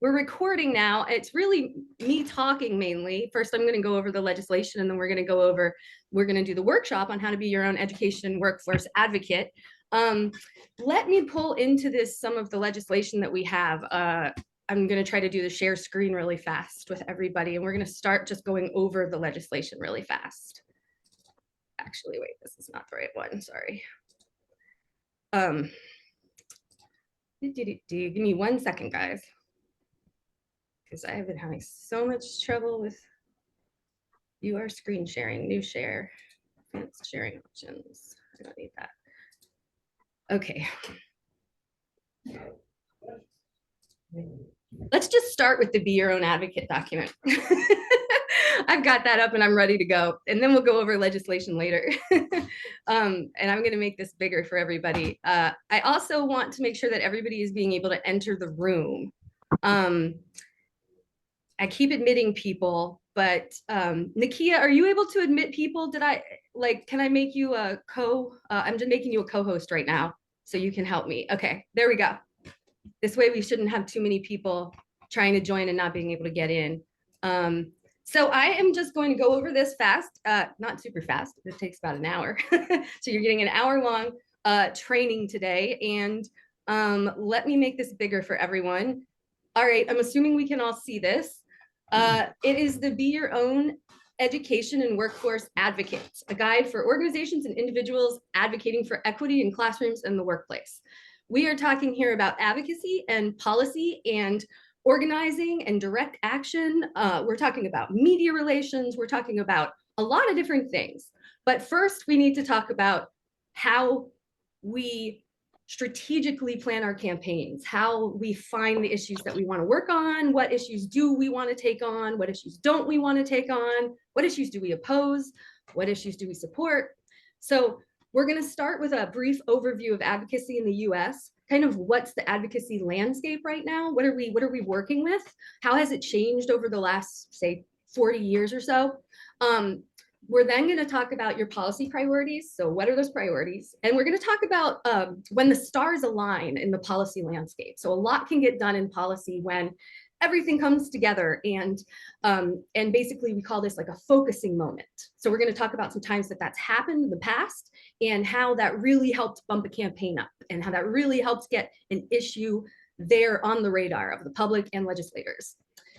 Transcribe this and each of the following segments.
We're recording now. It's really me talking mainly. First, I'm going to go over the legislation, and then we're going to do the workshop on how to be your own education workforce advocate. Let me pull into this some of the legislation that we have. I'm going to try to do the share screen really fast with everybody, and we're going to start just going over the legislation really fast. Actually, wait, this is not the right one. Sorry. Give me 1 second, guys, because I have been having so much trouble with your screen sharing. New share, advanced sharing options. I don't need that. Okay. Let's just start with the Be Your Own Advocate document. I've got that up and I'm ready to go. And then we'll go over legislation later. And I'm going to make this bigger for everybody. I also want to make sure that everybody is being able to enter the room. I keep admitting people, but Nakia, are you able to admit people? Can I make you a I'm just making you a co-host right now so you can help me. Okay, there we go. This way we shouldn't have too many people trying to join and not being able to get in. So I am just going to go over this fast, not super fast. It takes about an hour. So you're getting an hour-long training today. And let me make this bigger for everyone. All right, I'm assuming we can all see this. It is the Be Your Own Education and Workforce Advocate, a guide for organizations and individuals advocating for equity in classrooms and the workplace. We are talking here about advocacy and policy and organizing and direct action. We're talking about media relations. We're talking about a lot of different things. But first, we need to talk about how we strategically plan our campaigns, how we find the issues that we want to work on, what issues do we want to take on, what issues don't we want to take on, what issues do we oppose, what issues do we support. So we're going to start with a brief overview of advocacy in the US, kind of what's the advocacy landscape right now? What are we working with? How has it changed over the last, say, 40 years or so? We're then going to talk about your policy priorities. So what are those priorities? And we're going to talk about when the stars align in the policy landscape. So a lot can get done in policy when everything comes together, and basically we call this like a focusing moment. So we're going to talk about some times that that's happened in the past and how that really helped bump a campaign up and how that really helps get an issue there on the radar of the public and legislators.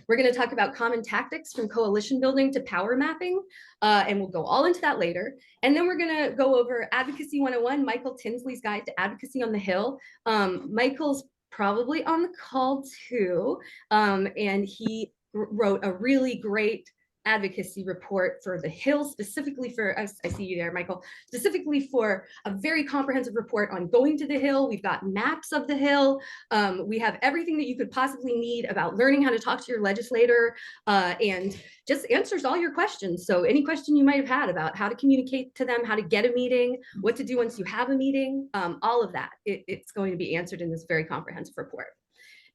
We're going to talk about common tactics from coalition building to power mapping, and we'll go all into that later. And then we're going to go over Advocacy 101, Michael Tinsley's Guide to Advocacy on the Hill. Michael's probably on the call too, and he wrote a really great advocacy report for the Hill, specifically for, I see you there, Michael, specifically for a very comprehensive report on going to the Hill. We've got maps of the Hill. We have everything that you could possibly need about learning how to talk to your legislator, and just answers all your questions. So any question you might have had about how to communicate to them, how to get a meeting, what to do once you have a meeting, all of that, it's going to be answered in this very comprehensive report.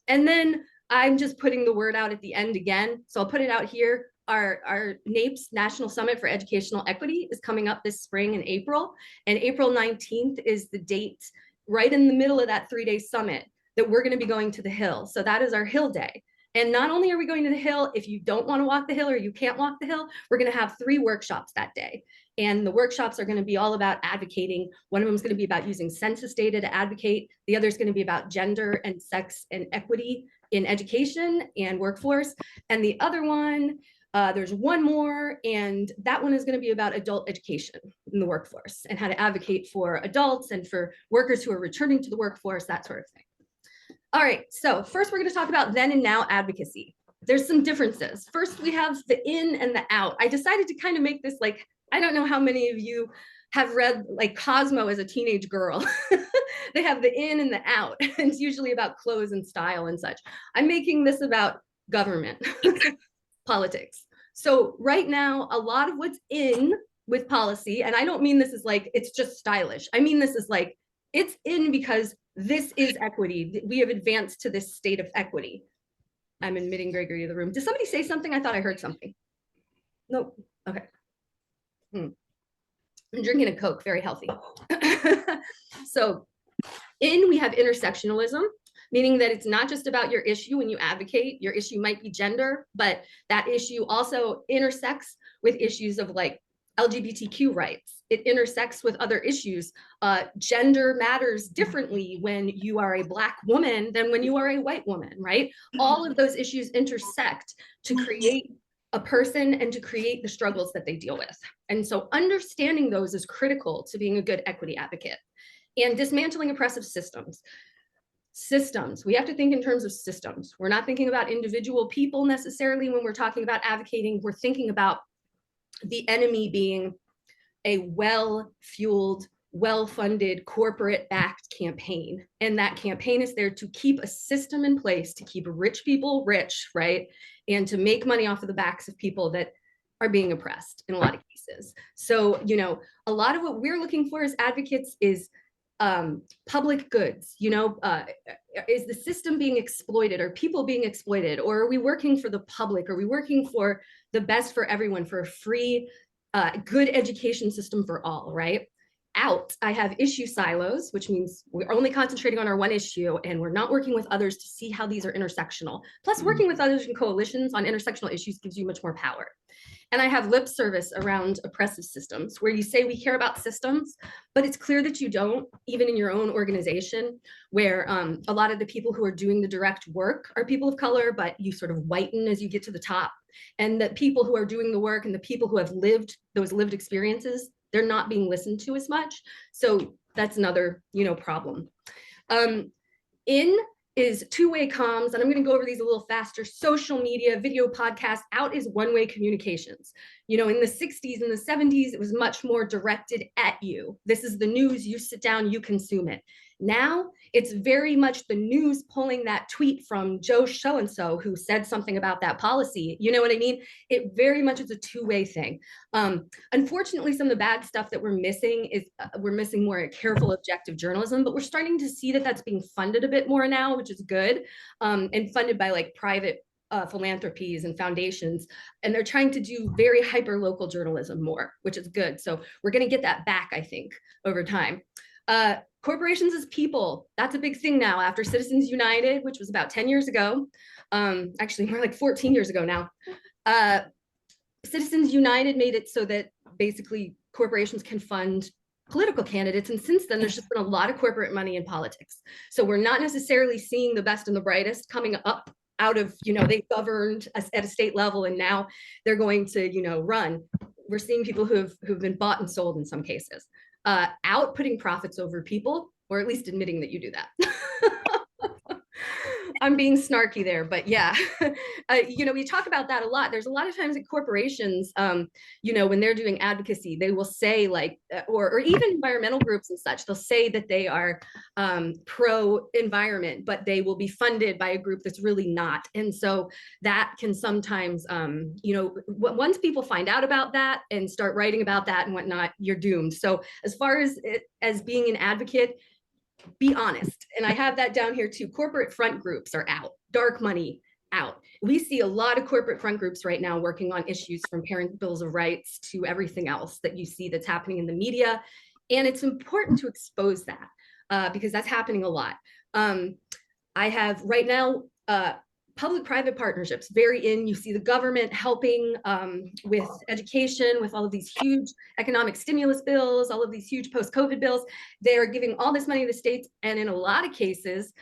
And then I'm just putting the word out at the end again. So I'll put it out here. Our NAPE's National Summit for Educational Equity is coming up this spring in April. And April 19th is the date right in the middle of that 3-day summit that we're going to be going to the Hill. So that is our Hill Day. And not only are we going to the Hill, if you don't want to walk the Hill or you can't walk the Hill, we're going to have 3 workshops that day. And the workshops are going to be all about advocating. One of them is going to be about using census data to advocate. The other is going to be about gender and sex and equity in education and workforce. And the other one, there's one more, and that one is going to be about adult education in the workforce and how to advocate for adults and for workers who are returning to the workforce, that sort of thing. All right, so first we're going to talk about then and now advocacy. There's some differences. First, we have the in and the out. I decided to kind of make this like, I don't know how many of you have read like Cosmo as a teenage girl. They have the in and the out. It's usually about clothes and style and such. I'm making this about government, politics. So right now, a lot of what's in with policy, and I don't mean this is like, it's just stylish. I mean, this is like, it's in because this is equity. We have advanced to this state of equity. I'm admitting Gregory to the room. Did somebody say something? I thought I heard something. Nope. Okay. I'm drinking a Coke, very healthy. So in, we have intersectionalism. meaning that it's not just about your issue when you advocate. Your issue might be gender, but that issue also intersects with issues of like LGBTQ rights. It intersects with other issues. Gender matters differently when you are a Black woman than when you are a white woman, right? All of those issues intersect to create a person and to create the struggles that they deal with. And so understanding those is critical to being a good equity advocate. And dismantling oppressive systems. Systems, we have to think in terms of systems. We're not thinking about individual people necessarily when we're talking about advocating. We're thinking about the enemy being a well-fueled, well-funded, corporate-backed campaign. And that campaign is there to keep a system in place to keep rich people rich, right? And to make money off of the backs of people that are being oppressed in a lot of cases. So, you know, a lot of what we're looking for as advocates is public goods. You know, is the system being exploited? Are people being exploited? Or are we working for the public? Are we working for the best for everyone, for a free, good education system for all, right? Out, I have issue silos, which means we're only concentrating on our one issue and we're not working with others to see how these are intersectional. Plus, working with others in coalitions on intersectional issues gives you much more power. And I have lip service around oppressive systems, where you say we care about systems, but it's clear that you don't, even in your own organization, where a lot of the people who are doing the direct work are people of color, but you sort of whiten as you get to the top. And the people who are doing the work and the people who have lived those lived experiences, they're not being listened to as much. So that's another, you know, problem. In is two-way comms, and I'm going to go over these a little faster. Social media, video podcast. Out is one-way communications. You know, in the 60s and the 70s, it was much more directed at you. This is the news, you sit down, you consume it. Now, it's very much the news pulling that tweet from Joe so-and-so who said something about that policy. You know what I mean? It very much is a two-way thing. Unfortunately, some of the bad stuff that we're missing is we're missing more careful, objective journalism, but we're starting to see that that's being funded a bit more now, which is good, and funded by like private philanthropies and foundations. And they're trying to do very hyper local journalism more, which is good. So we're going to get that back, I think, over time. Corporations as people, that's a big thing now after Citizens United, which was about 10 years ago, actually more like 14 years ago now. Citizens United made it so that basically corporations can fund political candidates. And since then, there's just been a lot of corporate money in politics. So we're not necessarily seeing the best and the brightest coming up out of, you know, they governed at a state level and now they're going to, you know, run. We're seeing people who've been bought and sold in some cases. Out putting profits over people, or at least admitting that you do that. I'm being snarky there, but yeah, you know, we talk about that a lot. There's a lot of times at corporations, you know, when they're doing advocacy, they will say like, or even environmental groups and such, they'll say that they are pro-environment, but they will be funded by a group that's really not. And so that can sometimes, you know, once people find out about that and start writing about that and whatnot, you're doomed. So as far as being an advocate, be honest. And I have that down here too. Corporate front groups are out. Dark money out. We see a lot of corporate front groups right now working on issues from parent bills of rights to everything else that you see that's happening in the media. And it's important to expose that because that's happening a lot. I have right now public-private partnerships, very in. You see the government helping with education, with all of these huge economic stimulus bills, all of these huge post-COVID bills. They're giving all this money to the states. And in a lot of cases,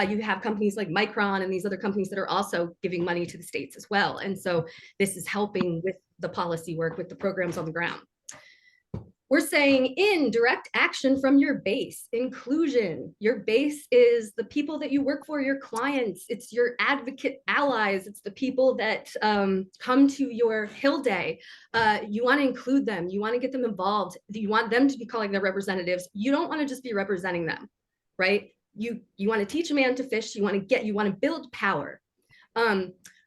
you have companies like Micron and these other companies that are also giving money to the states as well. And so this is helping with the policy work, with the programs on the ground. We're saying in direct action from your base, inclusion. Your base is the people that you work for, your clients. It's your advocate allies. It's the people that come to your Hill Day. You want to include them. You want to get them involved. You want them to be calling their representatives. You don't want to just be representing them, right? You want to teach a man to fish. You want to build power.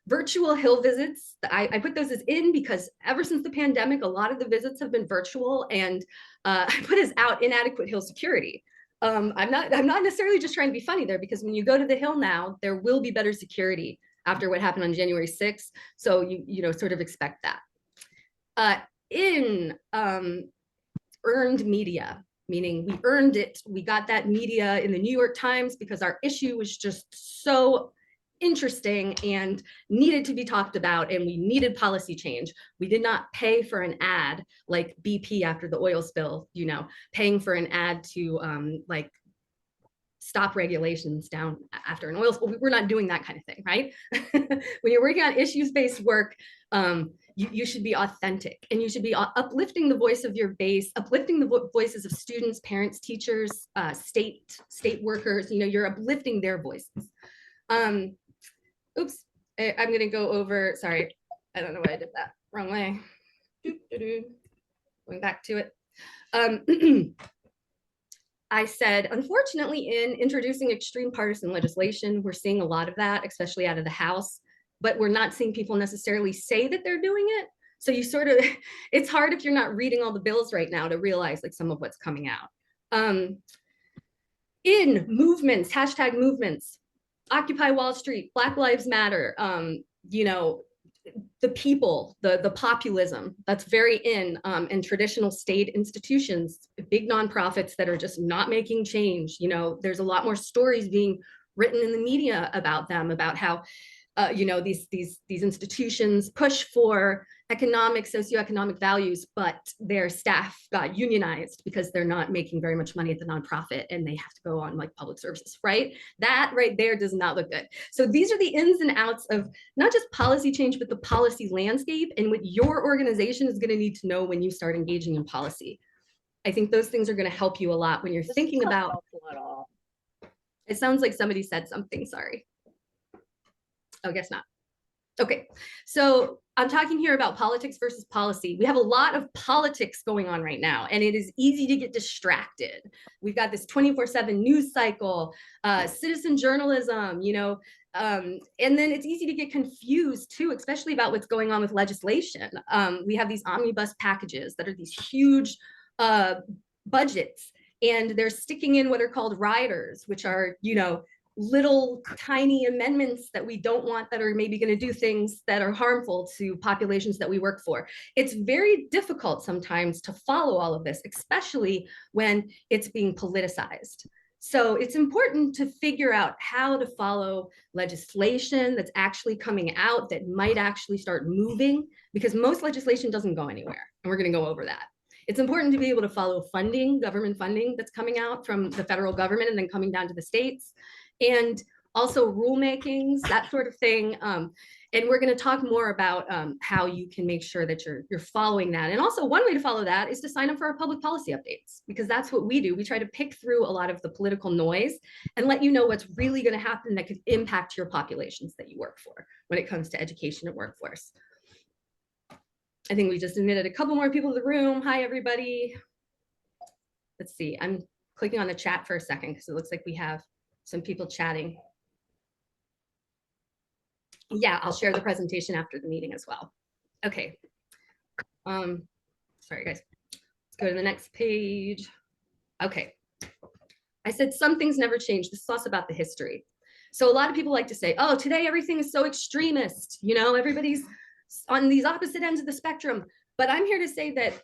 Virtual Hill visits, I put those as in because ever since the pandemic, a lot of the visits have been virtual, and I put as out inadequate Hill security. I'm not necessarily just trying to be funny there, because when you go to the Hill now, there will be better security after what happened on January 6th. So you know, sort of expect that. In earned media. meaning we earned it. We got that media in the New York Times because our issue was just so interesting and needed to be talked about, and we needed policy change. We did not pay for an ad like BP after the oil spill, you know, paying for an ad to like stop regulations down after an oil spill. We're not doing that kind of thing, right? When you're working on issues-based work, you should be authentic, and you should be uplifting the voice of your base, uplifting the voices of students, parents, teachers, state workers. You know, you're uplifting their voices. Oops, I'm gonna go over, sorry, I don't know why I did that, wrong way. Going back to it. I said, unfortunately, in introducing extreme partisan legislation, we're seeing a lot of that, especially out of the House, but we're not seeing people necessarily say that they're doing it. So you sort of, it's hard if you're not reading all the bills right now to realize like some of what's coming out. In movements, hashtag movements, Occupy Wall Street, Black Lives Matter, you know, the people, the populism that's very in traditional state institutions, big nonprofits that are just not making change. You know, there's a lot more stories being written in the media about them, about how you know, these institutions push for economic, socioeconomic values, but their staff got unionized because they're not making very much money at the nonprofit and they have to go on like public services, right? That right there does not look good. So these are the ins and outs of not just policy change, but the policy landscape and what your organization is going to need to know when you start engaging in policy. I think those things are going to help you a lot when you're thinking about. It sounds like somebody said something, sorry. Oh, guess not. Okay, so I'm talking here about politics versus policy. We have a lot of politics going on right now, and it is easy to get distracted. We've got this 24/7 news cycle, citizen journalism, you know, and then it's easy to get confused too, especially about what's going on with legislation. We have these omnibus packages that are these huge budgets, and they're sticking in what are called riders, which are, you know, little tiny amendments that we don't want, that are maybe going to do things that are harmful to populations that we work for. It's very difficult sometimes to follow all of this, especially when it's being politicized. So it's important to figure out how to follow legislation that's actually coming out that might actually start moving, because most legislation doesn't go anywhere, and we're going to go over that. It's important to be able to follow funding, government funding that's coming out from the federal government and then coming down to the states, and also rulemakings, that sort of thing. And we're going to talk more about how you can make sure that you're following that. And also one way to follow that is to sign up for our public policy updates, because that's what we do. We try to pick through a lot of the political noise and let you know what's really going to happen that could impact your populations that you work for when it comes to education and workforce. I think we just admitted a couple more people to the room. Hi, everybody. Let's see, I'm clicking on the chat for a second because it looks like we have some people chatting. Yeah, I'll share the presentation after the meeting as well. Okay. Sorry, guys. Let's go to the next page. Okay. I said some things never change. This is also about the history. So a lot of people like to say, oh, today everything is so extremist. You know, everybody's on these opposite ends of the spectrum. But I'm here to say that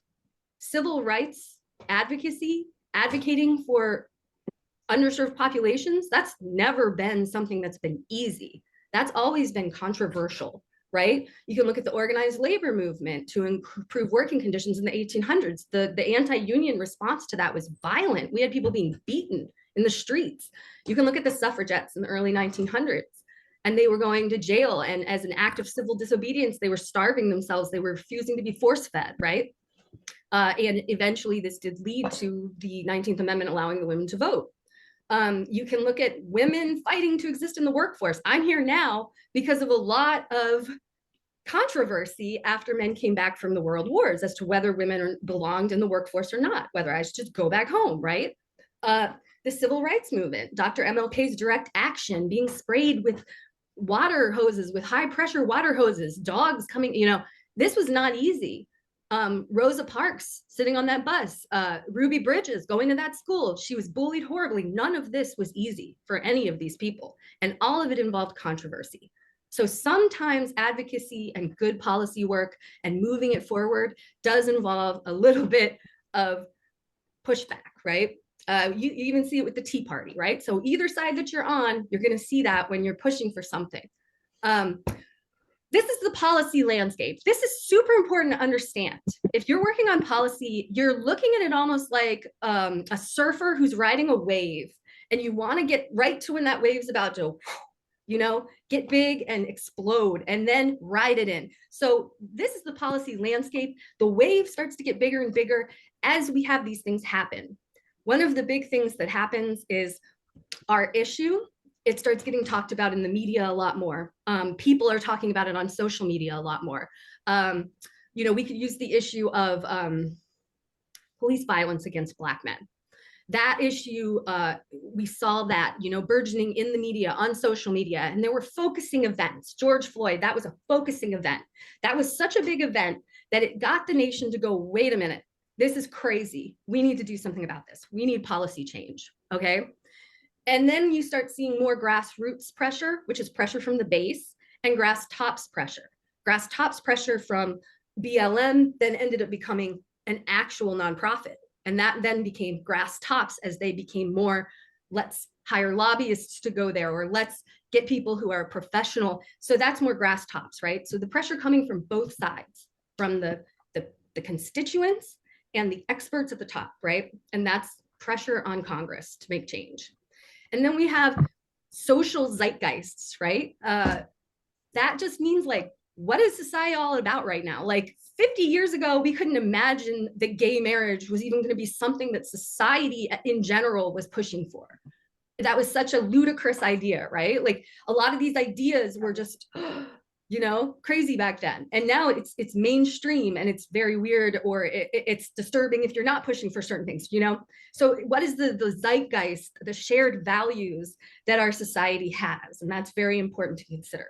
civil rights advocacy, advocating for underserved populations, that's never been something that's been easy. That's always been controversial, right? You can look at the organized labor movement to improve working conditions in the 1800s. The anti-union response to that was violent. We had people being beaten in the streets. You can look at the suffragettes in the early 1900s, and they were going to jail. And as an act of civil disobedience, they were starving themselves. They were refusing to be force-fed, right? And eventually this did lead to the 19th Amendment allowing the women to vote. You can look at women fighting to exist in the workforce. I'm here now because of a lot of controversy after men came back from the world wars as to whether women belonged in the workforce or not, whether I should just go back home, right? The civil rights movement, Dr. MLK's direct action, being sprayed with water hoses, with high pressure water hoses, dogs coming, you know, this was not easy. Rosa Parks sitting on that bus, Ruby Bridges going to that school, she was bullied horribly. None of this was easy for any of these people, and all of it involved controversy. So sometimes advocacy and good policy work and moving it forward does involve a little bit of pushback, right? You even see it with the Tea Party, right? So either side that you're on, you're going to see that when you're pushing for something. This is the policy landscape. This is super important to understand. If you're working on policy, you're looking at it almost like a surfer who's riding a wave, and you want to get right to when that wave's about to, get big and explode, and then ride it in. So this is the policy landscape. The wave starts to get bigger and bigger as we have these things happen. One of the big things that happens is our issue, it starts getting talked about in the media a lot more. People are talking about it on social media a lot more. We could use the issue of police violence against Black men. That issue, we saw that, burgeoning in the media, on social media, and there were focusing events. George Floyd, that was a focusing event. That was such a big event that it got the nation to go, wait a minute, this is crazy. We need to do something about this. We need policy change, okay? And then you start seeing more grassroots pressure, which is pressure from the base, and grass tops pressure. Grass tops pressure from BLM then ended up becoming an actual nonprofit. And that then became grass tops as they became more, let's hire lobbyists to go there, or let's get people who are professional. So that's more grass tops, right? So the pressure coming from both sides, from the constituents and the experts at the top, right? And that's pressure on Congress to make change. And then we have social zeitgeists, right? That just means like, what is society all about right now? Like 50 years ago, we couldn't imagine that gay marriage was even going to be something that society in general was pushing for. That was such a ludicrous idea, right? Like a lot of these ideas were just, crazy back then. And now it's mainstream, and it's very weird, or it's disturbing if you're not pushing for certain things, So what is the zeitgeist, the shared values that our society has? And that's very important to consider.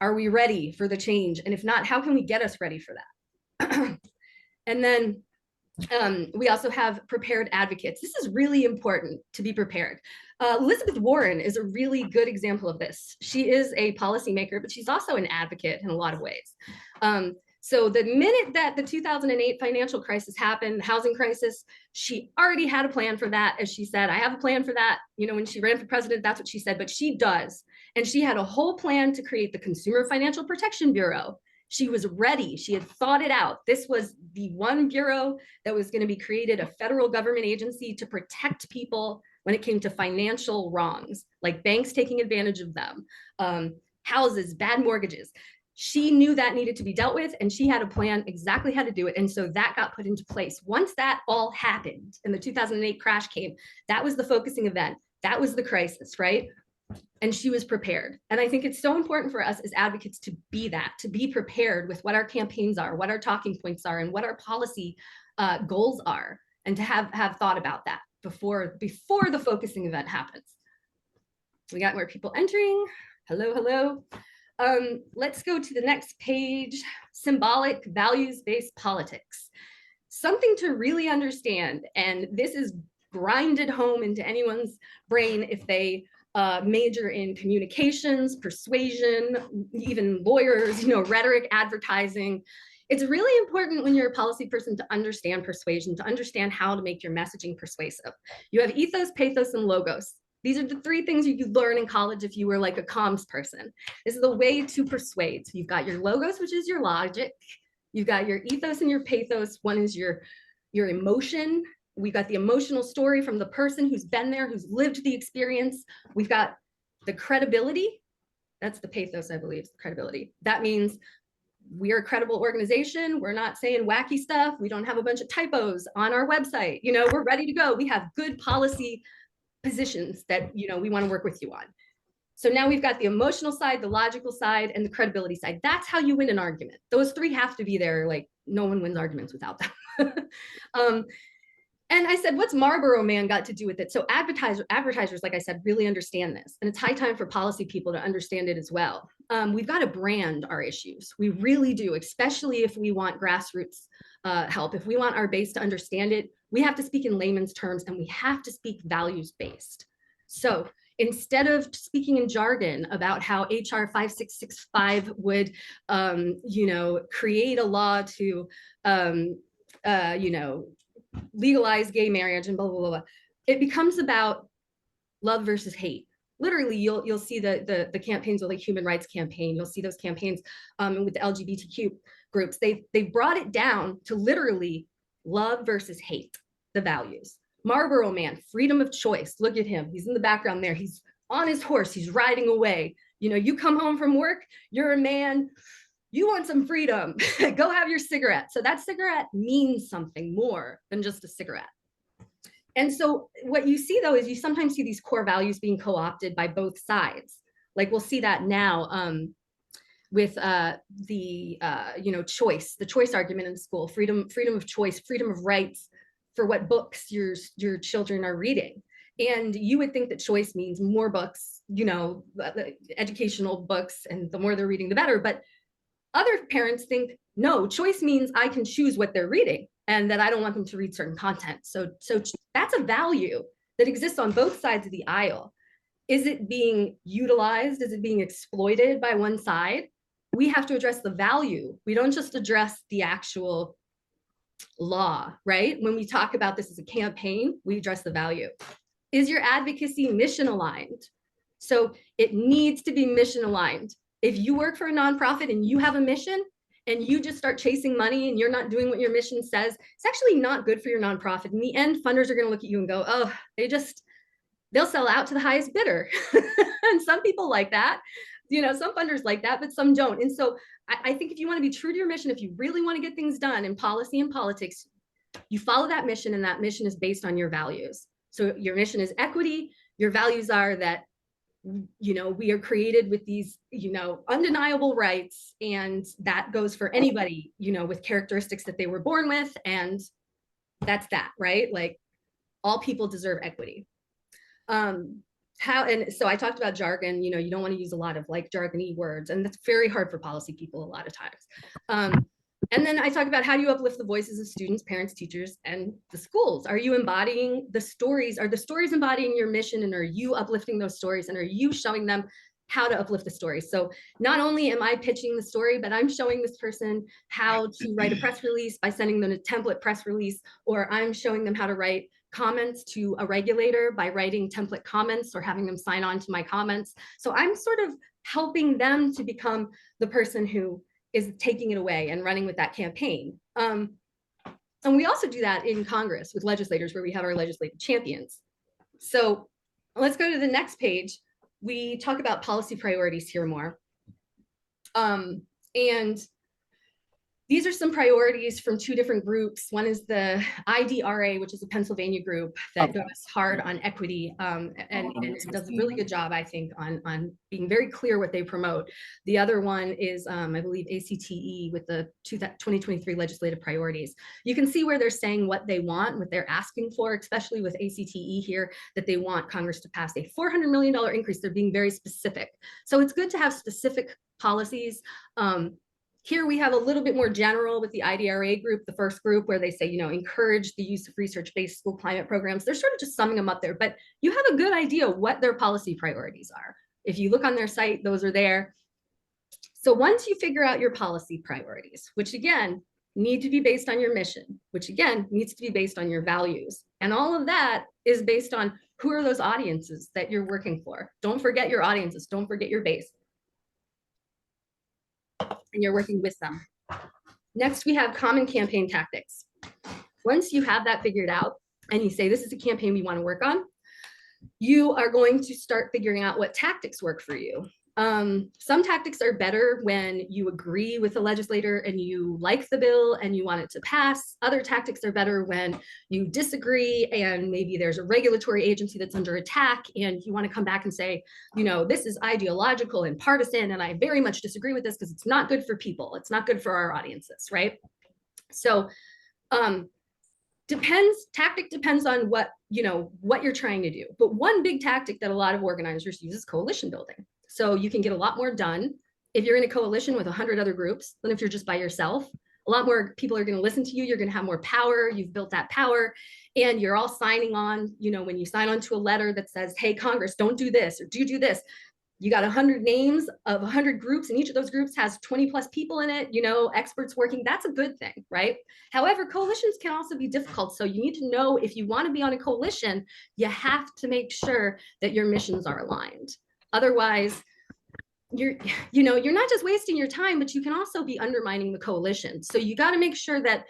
Are we ready for the change? And if not, how can we get us ready for that? And then we also have prepared advocates. This is really important to be prepared. Elizabeth Warren is a really good example of this. She is a policymaker, but she's also an advocate in a lot of ways. So the minute that the 2008 financial crisis happened, the housing crisis, she already had a plan for that. As she said, I have a plan for that. When she ran for president, that's what she said, but she does. And she had a whole plan to create the Consumer Financial Protection Bureau. She was ready. She had thought it out. This was the one bureau that was going to be created, a federal government agency to protect people when it came to financial wrongs, like banks taking advantage of them, houses, bad mortgages. She knew that needed to be dealt with, and she had a plan exactly how to do it. And so that got put into place. Once that all happened and the 2008 crash came, that was the focusing event. That was the crisis, right? And she was prepared. And I think it's so important for us as advocates to be that, to be prepared with what our campaigns are, what our talking points are, and what our policy goals are, and to have thought about that before the focusing event happens. We got more people entering. Hello, hello. Let's go to the next page, symbolic values-based politics. Something to really understand, and this is grinded home into anyone's brain if they major in communications, persuasion, even lawyers, rhetoric, advertising. It's really important when you're a policy person to understand persuasion, to understand how to make your messaging persuasive. You have ethos, pathos, and logos. These are the three things you could learn in college if you were like a comms person. This is the way to persuade. So you've got your logos, which is your logic. You've got your ethos and your pathos. One is your emotion. We've got the emotional story from the person who's been there, who's lived the experience. We've got the credibility. That's the pathos, I believe, credibility. That means we're a credible organization. We're not saying wacky stuff. We don't have a bunch of typos on our website. We're ready to go. We have good policy positions that, we want to work with you on. So now we've got the emotional side, the logical side, and the credibility side. That's how you win an argument. Those three have to be there. Like, no one wins arguments without them. And I said, what's Marlboro Man got to do with it? So advertisers, like I said, really understand this. And it's high time for policy people to understand it as well. We've got to brand our issues. We really do, especially if we want grassroots help. If we want our base to understand it, we have to speak in layman's terms, and we have to speak values-based. So instead of speaking in jargon about how HR 5665 would, create a law to, legalize gay marriage and blah, blah, blah, blah. It becomes about love versus hate. Literally, you'll see the campaigns with like Human Rights Campaign. You'll see those campaigns with the LGBTQ groups. They've brought it down to literally love versus hate, the values. Marlboro Man, freedom of choice. Look at him. He's in the background there. He's on his horse. He's riding away. You know, you come home from work, you're a man, you want some freedom. Go have your cigarette. So that cigarette means something more than just a cigarette. And so what you see, though, is you sometimes see these core values being co-opted by both sides. Like we'll see that now with the choice argument in school, freedom of choice, freedom of rights for what books your children are reading. And you would think that choice means more books, you know, educational books, and the more they're reading, the better. But other parents think, no, choice means I can choose what they're reading, and that I don't want them to read certain content. So that's a value that exists on both sides of the aisle. Is it being utilized? Is it being exploited by one side? We have to address the value. We don't just address the actual law, right? When we talk about this as a campaign, we address the value. Is your advocacy mission aligned? So it needs to be mission aligned. If you work for a nonprofit and you have a mission and you just start chasing money and you're not doing what your mission says, it's actually not good for your nonprofit. In the end, funders are going to look at you and go, oh, they'll sell out to the highest bidder. And some people like that, you know, some funders like that, but some don't. And so I think if you want to be true to your mission, if you really want to get things done in policy and politics, you follow that mission, and that mission is based on your values. So your mission is equity. Your values are that, you know, we are created with these, you know, undeniable rights, and that goes for anybody, you know, with characteristics that they were born with. And that's that, right? Like all people deserve equity. And so I talked about jargon, you know, you don't want to use a lot of like jargony words, and that's very hard for policy people a lot of times. And then I talk about how do you uplift the voices of students, parents, teachers, and the schools. Are you embodying the stories? Are the stories embodying your mission, and are you uplifting those stories, and are you showing them how to uplift the stories? So not only am I pitching the story, but I'm showing this person how to write a press release by sending them a template press release, or I'm showing them how to write comments to a regulator by writing template comments or having them sign on to my comments. So I'm sort of helping them to become the person who is taking it away and running with that campaign. And we also do that in Congress with legislators, where we have our legislative champions. So let's go to the next page. We talk about policy priorities here more. And these are some priorities from two different groups. One is the IDRA, which is a Pennsylvania group that goes hard on equity and does a really good job, I think, on being very clear what they promote. The other one is, I believe, ACTE with the 2023 legislative priorities. You can see where they're saying what they want, what they're asking for, especially with ACTE here, that they want Congress to pass a $400 million increase. They're being very specific. So it's good to have specific policies. Here we have a little bit more general with the IDRA group, the first group, where they say, you know, encourage the use of research-based school climate programs. They're sort of just summing them up there, but you have a good idea what their policy priorities are. If you look on their site, those are there. So once you figure out your policy priorities, which again, need to be based on your mission, which again, needs to be based on your values. And all of that is based on who are those audiences that you're working for. Don't forget your audiences, don't forget your base. And you're working with them. Next, we have common campaign tactics. Once you have that figured out and you say, this is a campaign we want to work on, you are going to start figuring out what tactics work for you. Some tactics are better when you agree with the legislator and you like the bill and you want it to pass. Other tactics are better when you disagree and maybe there's a regulatory agency that's under attack and you want to come back and say, you know, this is ideological and partisan and I very much disagree with this because it's not good for people. It's not good for our audiences, right? So tactic depends on what you're trying to do. But one big tactic that a lot of organizers use is coalition building. So you can get a lot more done if you're in a coalition with 100 other groups than if you're just by yourself. A lot more people are going to listen to you. You're going to have more power. You've built that power and you're all signing on, you know, when you sign on to a letter that says, hey, Congress, don't do this or do this. you got 100 names of 100 groups, and each of those groups has 20 plus people in it, experts working. That's a good thing, right? However, coalitions can also be difficult. So you need to know, if you want to be on a coalition, you have to make sure that your missions are aligned. Otherwise, you're not just wasting your time, but you can also be undermining the coalition. So you got to make sure that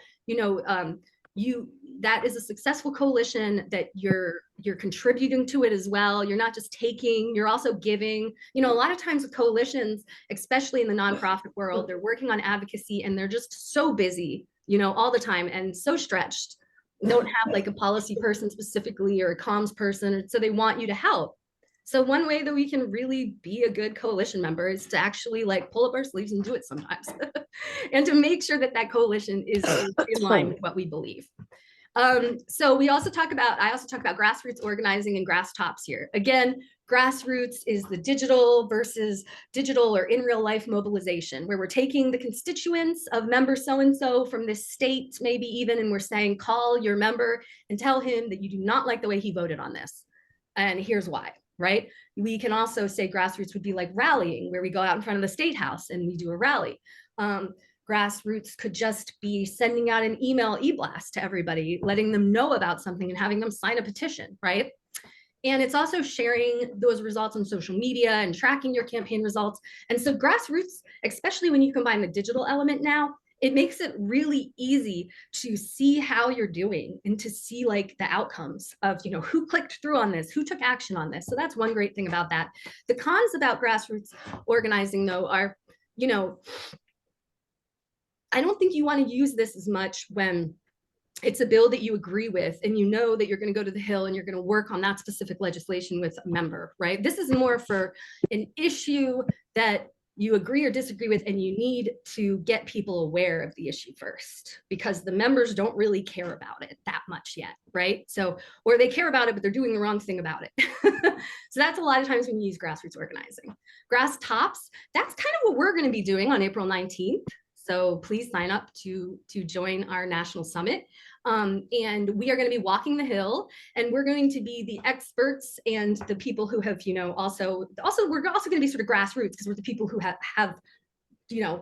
that is a successful coalition, that you're contributing to it as well. You're not just taking, you're also giving. A lot of times with coalitions, especially in the nonprofit world, they're working on advocacy and they're just so busy, all the time, and so stretched. They don't have like a policy person specifically or a comms person, so they want you to help. So one way that we can really be a good coalition member is to actually like pull up our sleeves and do it sometimes and to make sure that that coalition is in line with what we believe. So I also talk about grassroots organizing and grass tops here. Again, grassroots is the digital versus digital or in real life mobilization, where we're taking the constituents of member so-and-so from this state, maybe even, and we're saying, call your member and tell him that you do not like the way he voted on this. And here's why. Right? We can also say grassroots would be like rallying, where we go out in front of the State House and we do a rally. Grassroots could just be sending out an email e-blast to everybody, letting them know about something and having them sign a petition, right? And it's also sharing those results on social media and tracking your campaign results. And so grassroots, especially when you combine the digital element now, it makes it really easy to see how you're doing and to see like the outcomes of, who clicked through on this, who took action on this. So that's one great thing about that. The cons about grassroots organizing, though, are, I don't think you want to use this as much when it's a bill that you agree with and you know that you're going to go to the Hill and you're going to work on that specific legislation with a member, right? This is more for an issue that you agree or disagree with, and you need to get people aware of the issue first, because the members don't really care about it that much yet, right? So, or they care about it, but they're doing the wrong thing about it. So that's a lot of times when you use grassroots organizing. Grass tops, that's kind of what we're going to be doing on April 19th. So please sign up to join our national summit. And we are going to be walking the Hill, and we're going to be the experts and the people who have, also we're also going to be sort of grassroots, because we're the people who have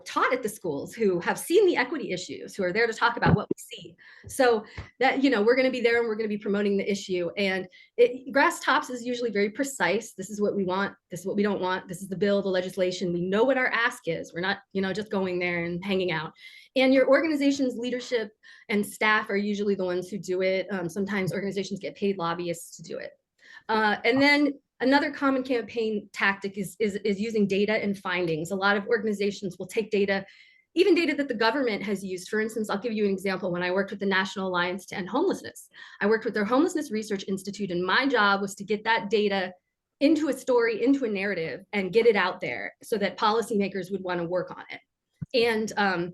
taught at the schools, who have seen the equity issues, who are there to talk about what we see. So that, we're going to be there and we're going to be promoting the issue. And grass tops is usually very precise. This is what we want. This is what we don't want. This is the bill, the legislation. We know what our ask is. We're not, just going there and hanging out. And your organization's leadership and staff are usually the ones who do it. Sometimes organizations get paid lobbyists to do it. And then another common campaign tactic is using data and findings. A lot of organizations will take data, even data that the government has used. For instance, I'll give you an example. When I worked with the National Alliance to End Homelessness, I worked with their Homelessness Research Institute, and my job was to get that data into a story, into a narrative, and get it out there so that policymakers would want to work on it. And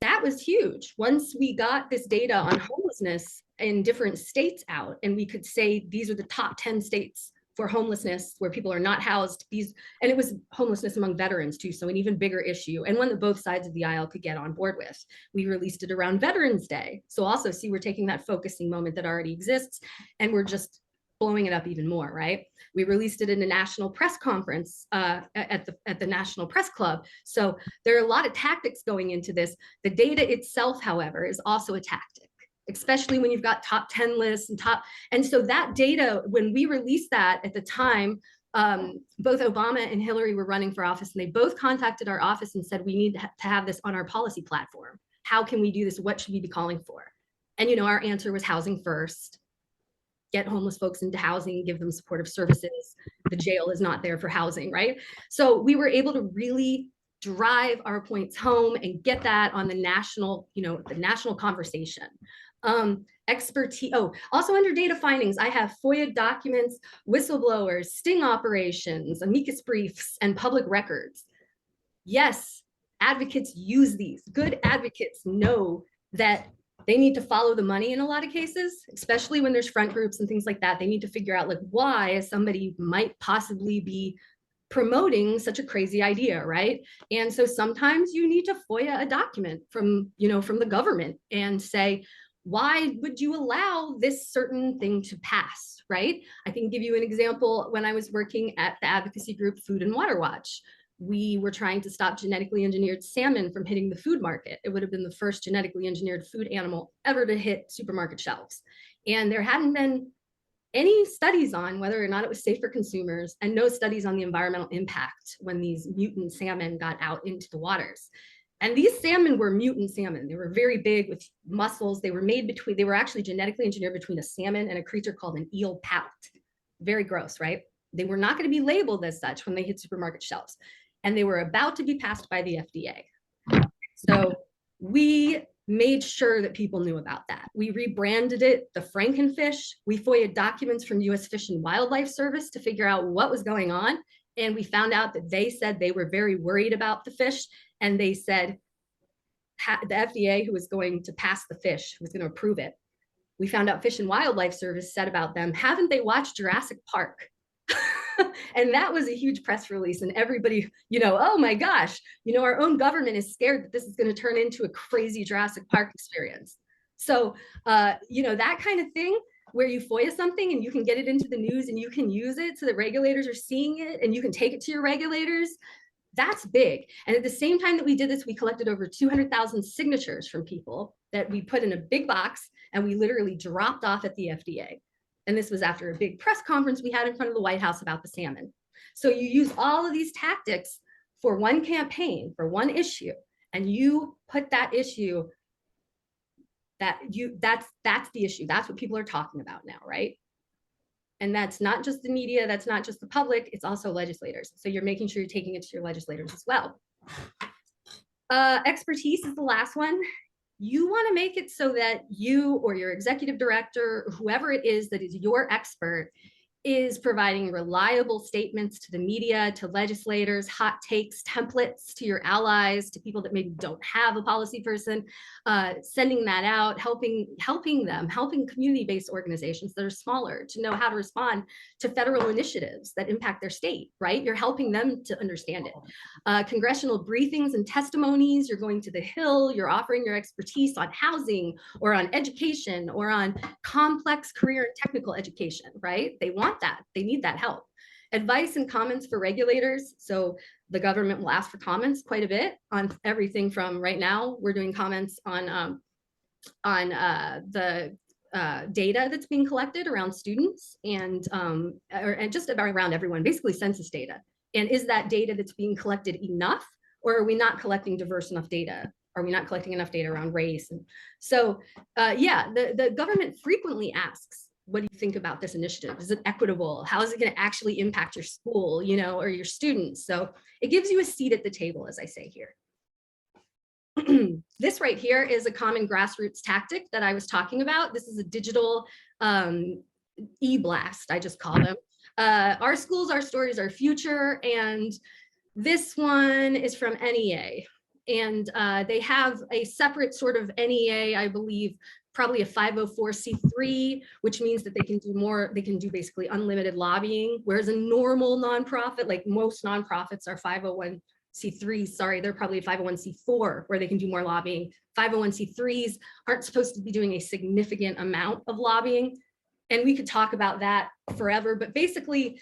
that was huge. Once we got this data on homelessness in different states out, and we could say these are the top 10 states for homelessness where people are not housed, and it was homelessness among veterans too, so an even bigger issue, and one that both sides of the aisle could get on board with. We released it around Veterans Day. So also see, we're taking that focusing moment that already exists and we're just blowing it up even more, right? We released it in a national press conference at the National Press Club. So there are a lot of tactics going into this. The data itself, however, is also a tactic, especially when you've got top 10 lists and so that data, when we released that at the time, both Obama and Hillary were running for office, and they both contacted our office and said, we need to have this on our policy platform. How can we do this? What should we be calling for? And our answer was housing first. Get homeless folks into housing, give them supportive services. The jail is not there for housing, right? So we were able to really drive our points home and get that on the national, the national conversation. Expertise. Oh, also under data findings, I have FOIA documents, whistleblowers, sting operations, amicus briefs, and public records. Yes, advocates use these. Good advocates know that they need to follow the money in a lot of cases, especially when there's front groups and things like that. They need to figure out like why somebody might possibly be promoting such a crazy idea, right? And so sometimes you need to FOIA a document from, from the government and say, Why would you allow this certain thing to pass, right? I can give you an example. When I was working at the advocacy group Food and Water Watch, we were trying to stop genetically engineered salmon from hitting the food market. It would have been the first genetically engineered food animal ever to hit supermarket shelves. And there hadn't been any studies on whether or not it was safe for consumers, and no studies on the environmental impact when these mutant salmon got out into the waters. And these salmon were mutant salmon. They were very big with muscles. They were actually genetically engineered between a salmon and a creature called an eel pout. Very gross, right? They were not going to be labeled as such when they hit supermarket shelves. And they were about to be passed by the FDA. So we made sure that people knew about that. We rebranded it the Frankenfish. We FOIA documents from US Fish and Wildlife Service to figure out what was going on. And we found out that they said they were very worried about the fish. And they said, the FDA, who was going to pass the fish, who was going to approve it, we found out Fish and Wildlife Service said about them, haven't they watched Jurassic Park? And that was a huge press release, and everybody, oh my gosh, our own government is scared that this is going to turn into a crazy Jurassic Park experience. So, that kind of thing where you FOIA something and you can get it into the news and you can use it so that regulators are seeing it and you can take it to your regulators. That's big. And at the same time that we did this, we collected over 200,000 signatures from people that we put in a big box and we literally dropped off at the FDA. And this was after a big press conference we had in front of the White House about the salmon. So you use all of these tactics for one campaign, for one issue, and you put that issue that's the issue. That's what people are talking about now, right? And that's not just the media, that's not just the public, it's also legislators. So you're making sure you're taking it to your legislators as well. Expertise is the last one. You want to make it so that you or your executive director, or whoever it is that is your expert, is providing reliable statements to the media, to legislators, hot takes, templates to your allies, to people that maybe don't have a policy person, sending that out, helping community-based organizations that are smaller to know how to respond to federal initiatives that impact their state, right? You're helping them to understand it. Congressional briefings and testimonies, you're going to the Hill, you're offering your expertise on housing or on education or on complex career and technical education, right? They want that. They need that help. Advice and comments for regulators. So the government will ask for comments quite a bit on everything from right now. We're doing comments on the data that's being collected around students and just about around everyone, basically census data. And is that data that's being collected enough, or are we not collecting diverse enough data? Are we not collecting enough data around race? And so, the government frequently asks, what do you think about this initiative? Is it equitable? How is it going to actually impact your school, or your students? So it gives you a seat at the table, as I say here. This right here is a common grassroots tactic that I was talking about. This is a digital e-blast, I just call them. Our schools, our stories, our future. And this one is from NEA. And they have a separate sort of NEA, I believe, probably a 504c3, which means that they can do more, they can do basically unlimited lobbying, whereas a normal nonprofit, like most nonprofits are 501c3, sorry, they're probably a 501c4 where they can do more lobbying. 501c3s aren't supposed to be doing a significant amount of lobbying. And we could talk about that forever, but basically,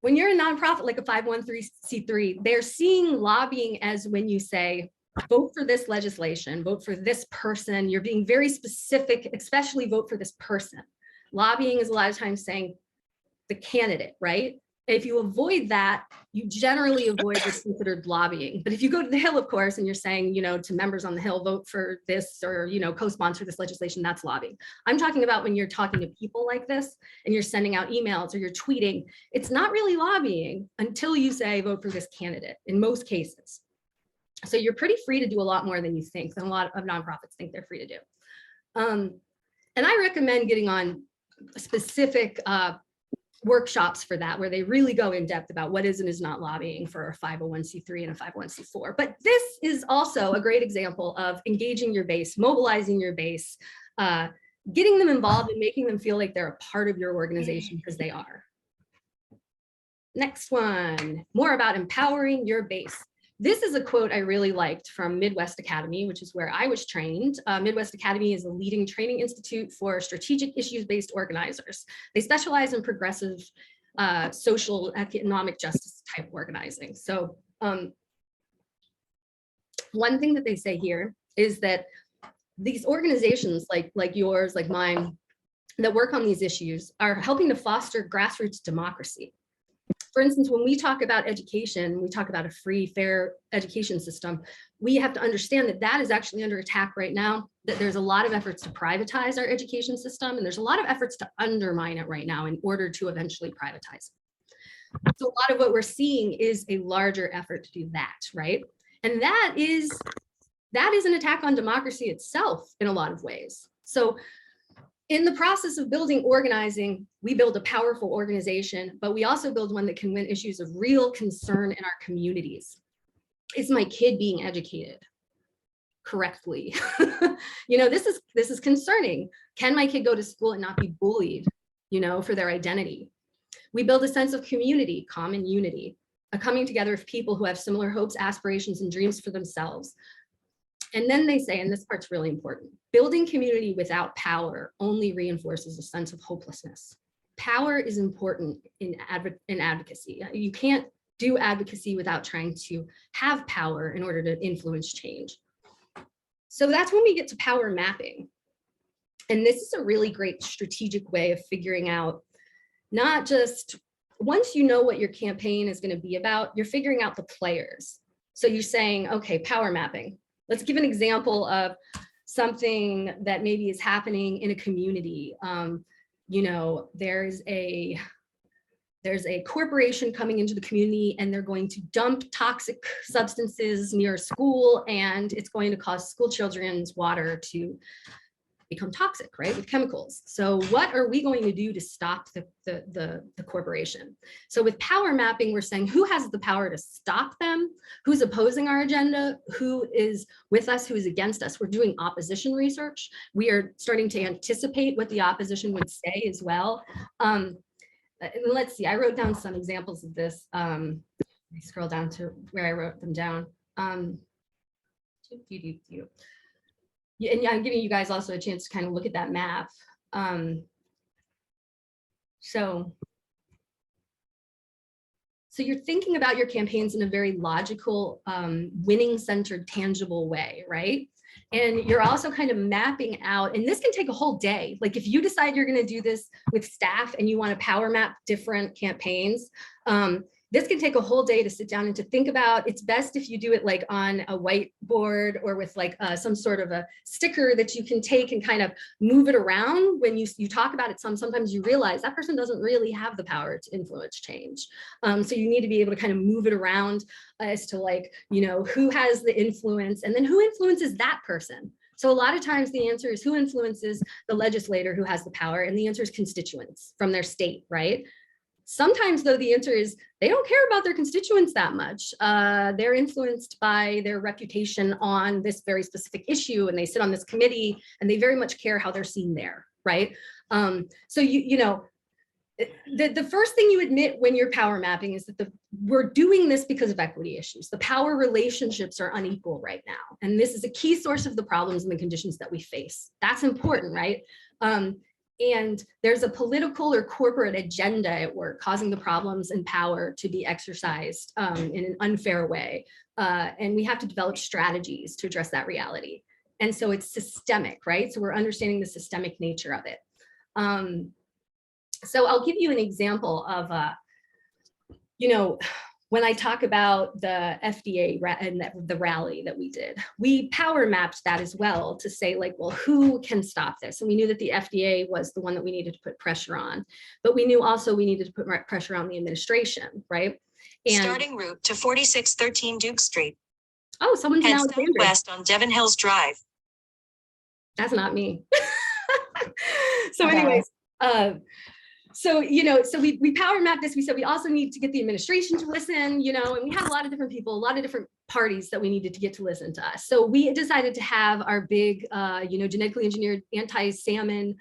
when you're a nonprofit like a 501c3, they're seeing lobbying as when you say, vote for this legislation, vote for this person. You're being very specific, especially vote for this person. Lobbying is a lot of times saying the candidate, right? If you avoid that, you generally avoid what's considered lobbying. But if you go to the Hill, of course, and you're saying, to members on the Hill, vote for this or, co-sponsor this legislation, that's lobbying. I'm talking about when you're talking to people like this and you're sending out emails or you're tweeting, it's not really lobbying until you say, vote for this candidate in most cases. So you're pretty free to do a lot more than you think, than a lot of nonprofits think they're free to do. And I recommend getting on specific workshops for that, where they really go in depth about what is and is not lobbying for a 501c3 and a 501c4. But this is also a great example of engaging your base, mobilizing your base, getting them involved and making them feel like they're a part of your organization, because they are. Next one, more about empowering your base. This is a quote I really liked from Midwest Academy, which is where I was trained. Midwest Academy is a leading training institute for strategic issues-based organizers. They specialize in progressive social economic justice type organizing. So one thing that they say here is that these organizations like yours, like mine, that work on these issues are helping to foster grassroots democracy. For instance, when we talk about education, we talk about a free, fair education system, we have to understand that that is actually under attack right now, that there's a lot of efforts to privatize our education system, and there's a lot of efforts to undermine it right now in order to eventually privatize it. So a lot of what we're seeing is a larger effort to do that, right? And that is an attack on democracy itself in a lot of ways. So in the process of building organizing, we build a powerful organization, but we also build one that can win issues of real concern in our communities. Is my kid being educated correctly? You know, this is concerning. Can my kid go to school and not be bullied, you know, for their identity? We build a sense of community, common unity, a coming together of people who have similar hopes, aspirations, and dreams for themselves. And then they say, and this part's really important, building community without power only reinforces a sense of hopelessness. Power is important in advocacy. You can't do advocacy without trying to have power in order to influence change. So that's when we get to power mapping. And this is a really great strategic way of figuring out, not just once you know what your campaign is going to be about, you're figuring out the players. So you're saying, okay, power mapping. Let's give an example of something that maybe is happening in a community. You know, there's a corporation coming into the community and they're going to dump toxic substances near a school, and it's going to cause school children's water to become toxic, right, with chemicals. So what are we going to do to stop the corporation? So with power mapping, we're saying who has the power to stop them, who's opposing our agenda, who is with us, who is against us. We're doing opposition research. We are starting to anticipate what the opposition would say as well. Let's see, I wrote down some examples of this. Let me scroll down to where I wrote them down. Yeah, and I'm giving you guys also a chance to kind of look at that map. So you're thinking about your campaigns in a very logical, winning-centered, tangible way, right? And you're also kind of mapping out, and this can take a whole day. Like if you decide you're going to do this with staff and you want to power map different campaigns, this can take a whole day to sit down and to think about. It's best if you do it like on a whiteboard or with like some sort of a sticker that you can take and kind of move it around. When you talk about it sometimes you realize that person doesn't really have the power to influence change. So you need to be able to kind of move it around as to like, you know, who has the influence and then who influences that person. So a lot of times the answer is who influences the legislator who has the power, and the answer is constituents from their state, right? Sometimes though, the answer is they don't care about their constituents that much. They're influenced by their reputation on this very specific issue, and they sit on this committee and they very much care how they're seen there, right? So you know, the first thing you admit when you're power mapping is that we're doing this because of equity issues. The power relationships are unequal right now. And this is a key source of the problems and the conditions that we face. That's important, right? And there's a political or corporate agenda at work causing the problems and power to be exercised in an unfair way. And we have to develop strategies to address that reality. And so it's systemic, right? So we're understanding the systemic nature of it. So I'll give you an example of, you know, when I talk about the FDA and the rally that we did, we power mapped that as well to say like, well, who can stop this? And we knew that the FDA was the one that we needed to put pressure on, but we knew also we needed to put pressure on the administration, right? And starting route to 4613 Duke Street. Oh, someone's in Alexandria. West on Devon Hills Drive. That's not me. So anyways, so, you know, so we power mapped this. We said we also need to get the administration to listen, you know, and we had a lot of different people, a lot of different parties that we needed to get to listen to us. So we decided to have our big, you know, genetically engineered anti-salmon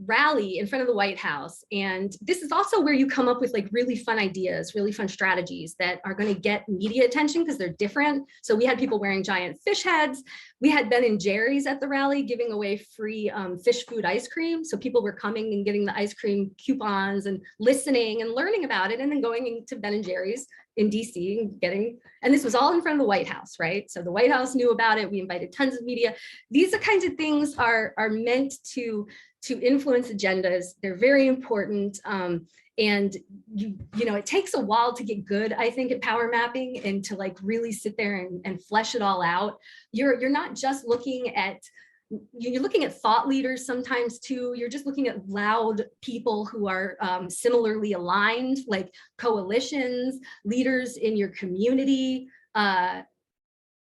rally in front of the White House. And this is also where you come up with like really fun ideas, really fun strategies that are going to get media attention because they're different. So we had people wearing giant fish heads. We had Ben and Jerry's at the rally giving away free fish food ice cream. So people were coming and getting the ice cream coupons and listening and learning about it, and then going into Ben and Jerry's in DC and getting, and this was all in front of the White House, right? So the White House knew about it. We invited tons of media. These are kinds of things are meant to influence agendas. They're very important. And you know, it takes a while to get good, I think, at power mapping and to like really sit there and flesh it all out. You're not just looking at, you're looking at thought leaders sometimes too. You're just looking at loud people who are similarly aligned, like coalitions, leaders in your community.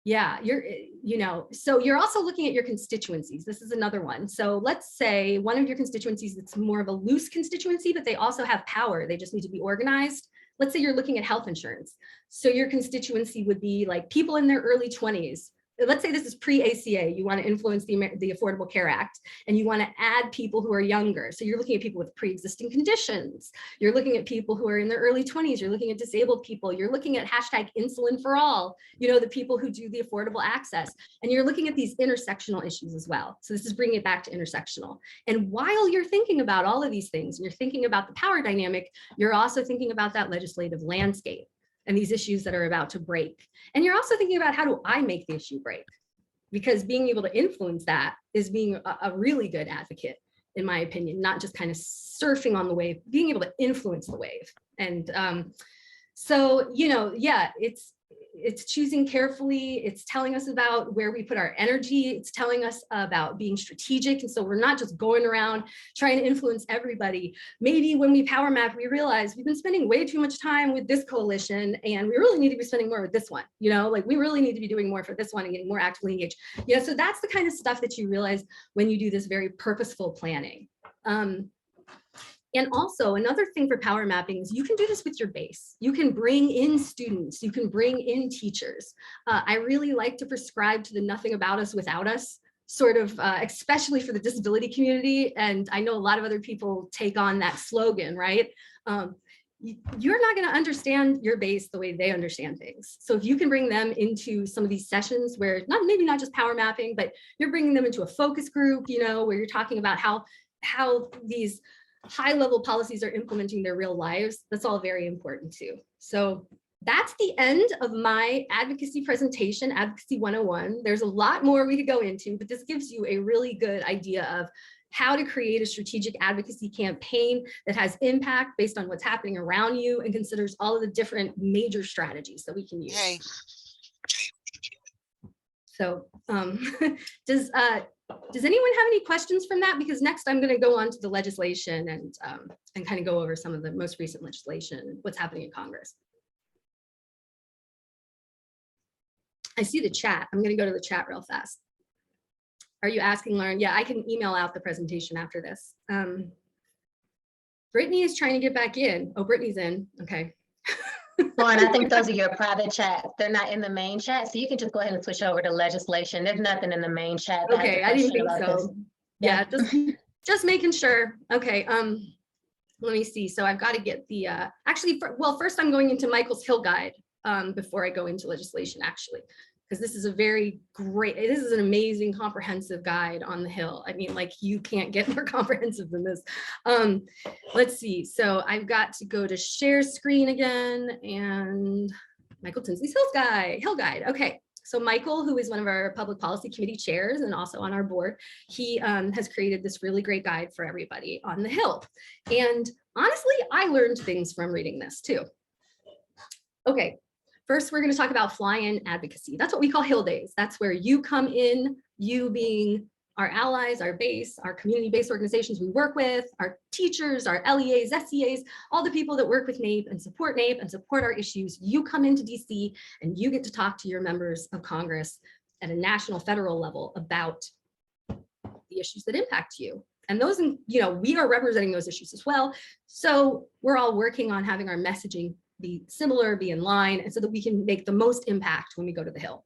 Yeah, you know, so you're also looking at your constituencies. This is another one. So let's say one of your constituencies that's more of a loose constituency, but they also have power. They just need to be organized. Let's say you're looking at health insurance. So your constituency would be like people in their early 20s. Let's say this is pre-ACA, you want to influence the Affordable Care Act, and you want to add people who are younger. So you're looking at people with pre-existing conditions. You're looking at people who are in their early 20s. You're looking at disabled people. You're looking at hashtag insulin for all, you know, the people who do the affordable access. And you're looking at these intersectional issues as well. So this is bringing it back to intersectional. And while you're thinking about all of these things, and you're thinking about the power dynamic, you're also thinking about that legislative landscape and these issues that are about to break. And you're also thinking about, how do I make the issue break? Because being able to influence that is being a really good advocate, in my opinion, not just kind of surfing on the wave, being able to influence the wave. And so, you know, yeah, it's choosing carefully. It's telling us about where we put our energy. It's telling us about being strategic. And so we're not just going around trying to influence everybody. Maybe when we power map, we realize we've been spending way too much time with this coalition and we really need to be spending more with this one. You know, like we really need to be doing more for this one and getting more actively engaged. You know, so that's the kind of stuff that you realize when you do this very purposeful planning. And also another thing for power mapping is you can do this with your base. You can bring in students, you can bring in teachers. I really like to prescribe to the nothing about us without us, sort of, especially for the disability community. And I know a lot of other people take on that slogan, right? You're not going to understand your base the way they understand things. So if you can bring them into some of these sessions where maybe not just power mapping, but you're bringing them into a focus group, you know, where you're talking about how these high-level policies are implementing their real lives, that's all very important too. So that's the end of my advocacy presentation, Advocacy 101. There's a lot more we could go into, but this gives you a really good idea of how to create a strategic advocacy campaign that has impact based on what's happening around you and considers all of the different major strategies that we can use. Hey. So does anyone have any questions from that? Because next I'm going to go on to the legislation and kind of go over some of the most recent legislation, what's happening in Congress. I see the chat. I'm going to go to the chat real fast. Are you asking, Lauren? Yeah, I can email out the presentation after this. Brittany is trying to get back in. Oh, Brittany's in. Okay. Lauren, I think those are your private chats. They're not in the main chat, so you can just go ahead and switch over to legislation. There's nothing in the main chat. Okay, I didn't think so. Yeah, just making sure. Okay, let me see. So I've got to get the well, first I'm going into Michael's Hill guide before I go into legislation, actually, because this is this is an amazing comprehensive guide on the Hill. I mean, like, you can't get more comprehensive than this. Let's see. So I've got to go to share screen again, and Michael Tinsley's Hill guide. Okay. So Michael, who is one of our public policy committee chairs and also on our board, he has created this really great guide for everybody on the Hill. And honestly, I learned things from reading this too. Okay. First, we're going to talk about fly-in advocacy. That's what we call Hill Days. That's where you come in, you being our allies, our base, our community-based organizations we work with, our teachers, our LEAs, SEAs, all the people that work with NAPE and support our issues. You come into DC and you get to talk to your members of Congress at a national, federal level about the issues that impact you. And those, you know, we are representing those issues as well. So we're all working on having our messaging be similar, be in line, and so that we can make the most impact when we go to the Hill.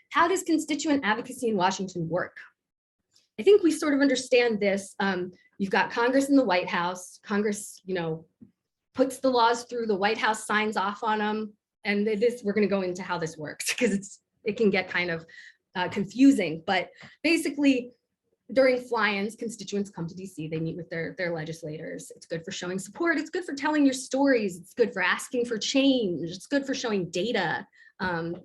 How does constituent advocacy in Washington work? I think we sort of understand this. You've got Congress and the White House. Congress, you know, puts the laws through, the White House signs off on them. And we're going to go into how this works because it can get kind of confusing. But basically, during fly-ins, constituents come to DC, they meet with their legislators. It's good for showing support. It's good for telling your stories. It's good for asking for change. It's good for showing data and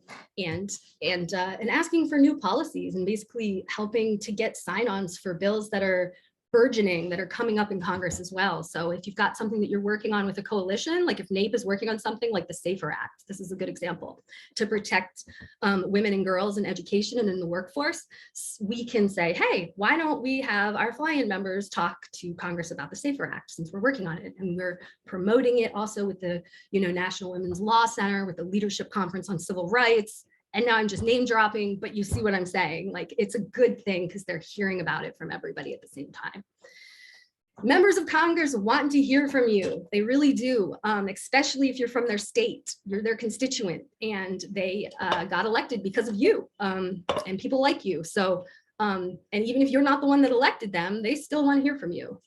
asking for new policies and basically helping to get sign-ons for bills that are burgeoning, that are coming up in Congress as well. So if you've got something that you're working on with a coalition, like if NAPE is working on something like the SAFER Act, this is a good example, to protect women and girls in education and in the workforce, we can say, hey, why don't we have our fly-in members talk to Congress about the SAFER Act since we're working on it. And we're promoting it also with the National Women's Law Center, with the Leadership Conference on Civil Rights. And now I'm just name dropping, but you see what I'm saying. Like, it's a good thing because they're hearing about it from everybody at the same time. Members of Congress want to hear from you. They really do, especially if you're from their state, you're their constituent, and they got elected because of you and people like you. So, and even if you're not the one that elected them, they still want to hear from you.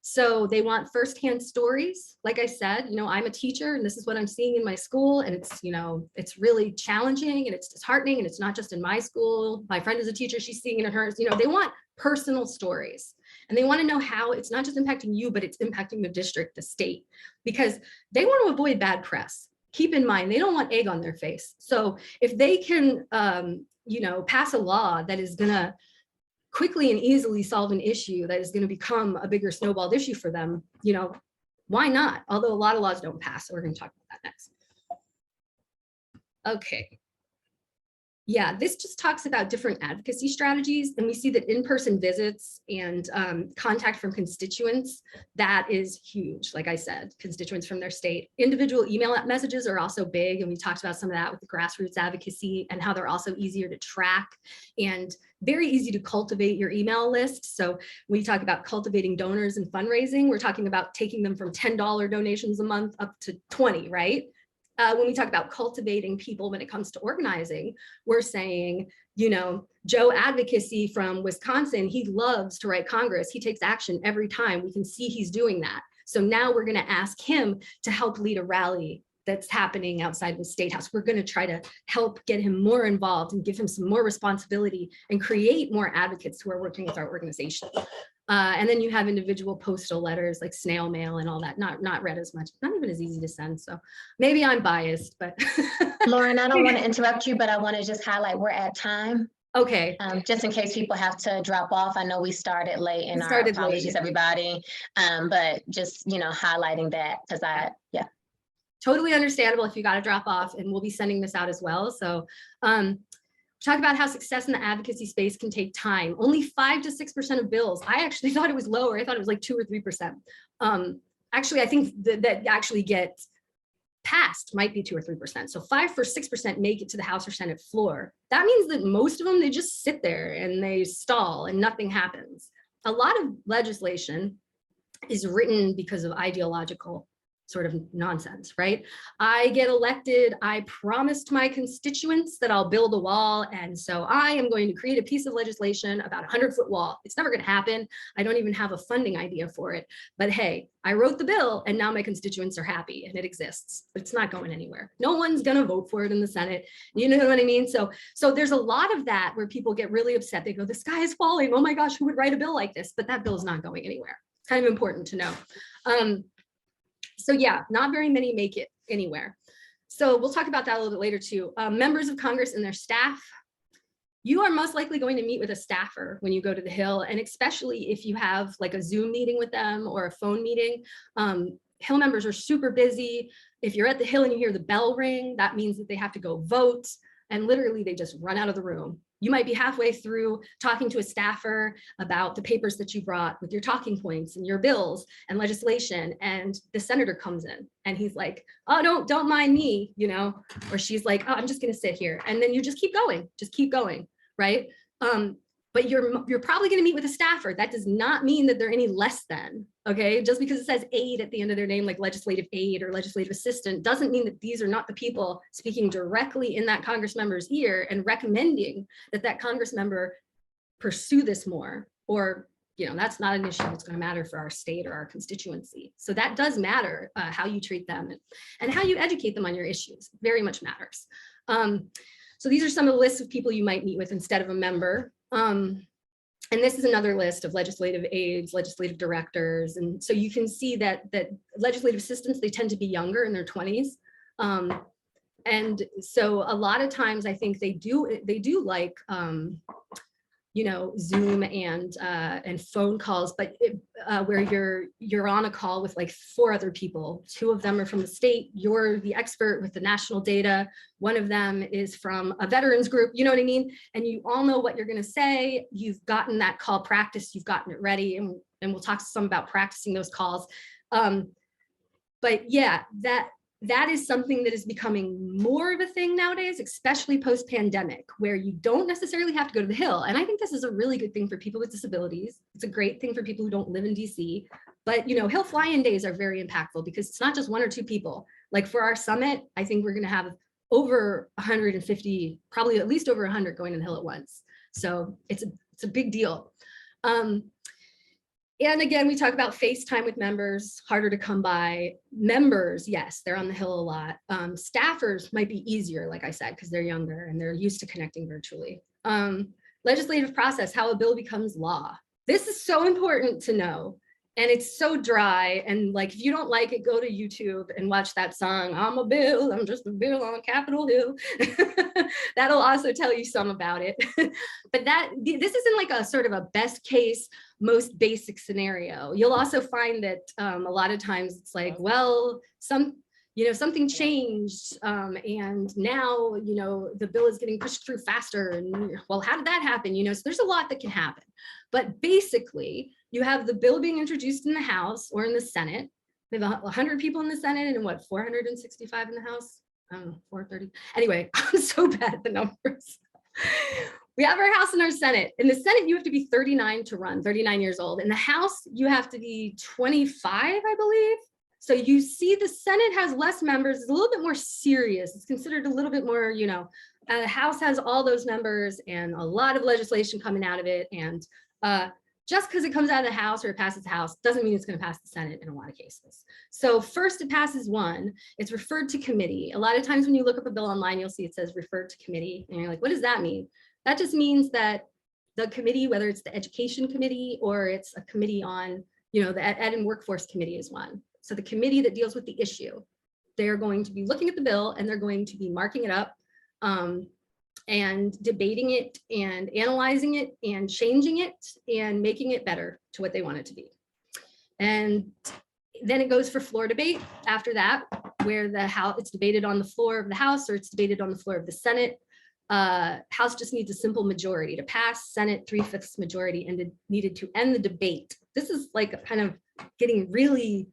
So they want firsthand stories. Like I said, I'm a teacher and this is what I'm seeing in my school. And it's, it's really challenging and it's disheartening. And it's not just in my school. My friend is a teacher, she's seeing it in hers. They want personal stories. And they want to know how it's not just impacting you, but it's impacting the district, the state, because they want to avoid bad press. Keep in mind, they don't want egg on their face. So if they can, pass a law that is going to quickly and easily solve an issue that is going to become a bigger snowballed issue for them, why not? Although a lot of laws don't pass. So we're going to talk about that next. Okay. Yeah, this just talks about different advocacy strategies. And we see that in-person visits and contact from constituents, that is huge. Like I said, constituents from their state. Individual email messages are also big. And we talked about some of that with the grassroots advocacy and how they're also easier to track and very easy to cultivate your email list. So when we talk about cultivating donors and fundraising, we're talking about taking them from $10 donations a month up to 20, right? When we talk about cultivating people when it comes to organizing, we're saying, Joe Advocacy from Wisconsin, he loves to write Congress. He takes action every time. We can see he's doing that. So now we're going to ask him to help lead a rally that's happening outside the State House. We're going to try to help get him more involved and give him some more responsibility and create more advocates who are working with our organization. And then you have individual postal letters like snail mail and all that, not read as much, not even as easy to send. So maybe I'm biased, but. Lauren, I don't want to interrupt you, but I want to just highlight we're at time. Okay. Just in case people have to drop off. I know we started late and our apologies, everybody. But just, highlighting that because yeah. Totally understandable if you got to drop off, and we'll be sending this out as well. So talk about how success in the advocacy space can take time. Only 5 to 6% of bills. I actually thought it was lower. I thought it was like 2 or 3%. Actually, I think that actually get passed might be 2 or 3%. So 5 or 6% make it to the House or Senate floor. That means that most of them, they just sit there and they stall and nothing happens. A lot of legislation is written because of ideological sort of nonsense, right? I get elected, I promised my constituents that I'll build a wall, and so I am going to create a piece of legislation about a 100-foot wall. It's never going to happen. I don't even have a funding idea for it. But hey, I wrote the bill and now my constituents are happy and it exists, but it's not going anywhere. No one's going to vote for it in the Senate. You know what I mean? So there's a lot of that where people get really upset. They go, the sky is falling. Oh my gosh, who would write a bill like this? But that bill is not going anywhere. It's kind of important to know. So yeah, not very many make it anywhere. So we'll talk about that a little bit later too. Members of Congress and their staff, you are most likely going to meet with a staffer when you go to the Hill, and especially if you have like a Zoom meeting with them or a phone meeting. Hill members are super busy. If you're at the Hill and you hear the bell ring, that means that they have to go vote, and literally they just run out of the room. You might be halfway through talking to a staffer about the papers that you brought with your talking points and your bills and legislation, and the senator comes in and he's like, oh, don't mind me, or she's like, oh, I'm just gonna sit here. And then you just keep going, right? But you're probably gonna meet with a staffer. That does not mean that they're any less than, okay? Just because it says aide at the end of their name, like legislative aide or legislative assistant, doesn't mean that these are not the people speaking directly in that Congress member's ear and recommending that Congress member pursue this more or that's not an issue that's going to matter for our state or our constituency. So that does matter, how you treat them and how you educate them on your issues. Very much matters. So these are some of the lists of people you might meet with instead of a member. And this is another list of legislative aides, legislative directors. And so you can see that legislative assistants, they tend to be younger, in their 20s. And so a lot of times I think they do like, Zoom and phone calls, but where you're on a call with like 4 other people. 2 of them are from the state. You're the expert with the national data. One of them is from a veterans group, you know what I mean? And you all know what you're going to say. You've gotten that call practiced, you've gotten it ready, and we'll talk some about practicing those calls. But yeah, that is something that is becoming more of a thing nowadays, especially post-pandemic, where you don't necessarily have to go to the Hill. And I think this is a really good thing for people with disabilities. It's a great thing for people who don't live in DC. But Hill fly-in days are very impactful because it's not just 1 or 2 people. Like for our summit, I think we're going to have over 150, probably at least over 100 going to the Hill at once. So it's a big deal. And again, we talk about FaceTime with members, harder to come by. Members, yes, they're on the Hill a lot. Staffers might be easier, like I said, because they're younger and they're used to connecting virtually. Legislative process, how a bill becomes law. This is so important to know. And it's so dry. And like, if you don't like it, go to YouTube and watch that song, I'm a bill, I'm just a bill on Capitol Hill. That'll also tell you some about it. But this isn't like a sort of a best case, most basic scenario. You'll also find that a lot of times it's like, well, something changed, and now, the bill is getting pushed through faster. And well, how did that happen? So there's a lot that can happen. But basically, you have the bill being introduced in the House or in the Senate. We have 100 people in the Senate and 465 in the House? I don't know, 430. Anyway, I'm so bad at the numbers. We have our House and our Senate. In the Senate, you have to be 39 to run, 39 years old. In the House, you have to be 25, I believe. So you see the Senate has less members. It's a little bit more serious. It's considered a little bit more, the House has all those members and a lot of legislation coming out of it. And just because it comes out of the House or it passes the House doesn't mean it's going to pass the Senate in a lot of cases. So first it passes one, it's referred to committee. A lot of times when you look up a bill online, you'll see it says referred to committee. And you're like, what does that mean? That just means that the committee, whether it's the education committee or it's a committee on, the Ed and Workforce Committee is one. So the committee that deals with the issue, they're going to be looking at the bill and they're going to be marking it up and debating it and analyzing it and changing it and making it better to what they want it to be. And then it goes for floor debate after that, where it's debated on the floor of the House or it's debated on the floor of the Senate. House just needs a simple majority to pass, Senate 3/5 majority and needed to end the debate. This is like kind of getting really,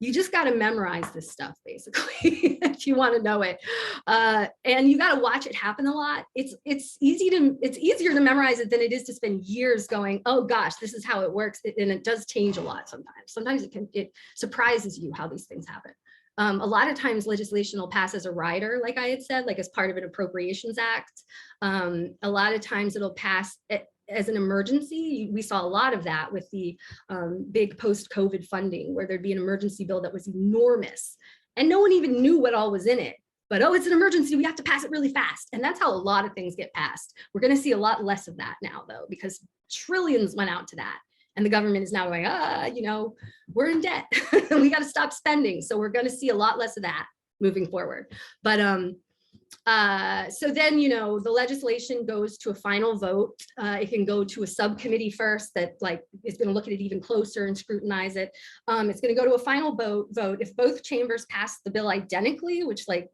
you just got to memorize this stuff basically if you want to know it, and you got to watch it happen a lot. It's easier to memorize it than it is to spend years going, oh gosh, this is how it works. And it does change a lot sometimes it surprises you how these things happen. A lot of times legislation will pass as a rider, like I had said, like as part of an appropriations act. A lot of times it'll pass as an emergency. We saw a lot of that with the big post-COVID funding, where there'd be an emergency bill that was enormous and no one even knew what all was in it. But oh, it's an emergency, we have to pass it really fast. And that's how a lot of things get passed. We're going to see a lot less of that now, though, because trillions went out to that. And the government is now going, we're in debt. We got to stop spending. So we're going to see a lot less of that moving forward. But so then, the legislation goes to a final vote. It can go to a subcommittee first that is going to look at it even closer and scrutinize it. It's going to go to a final vote. If both chambers pass the bill identically, which I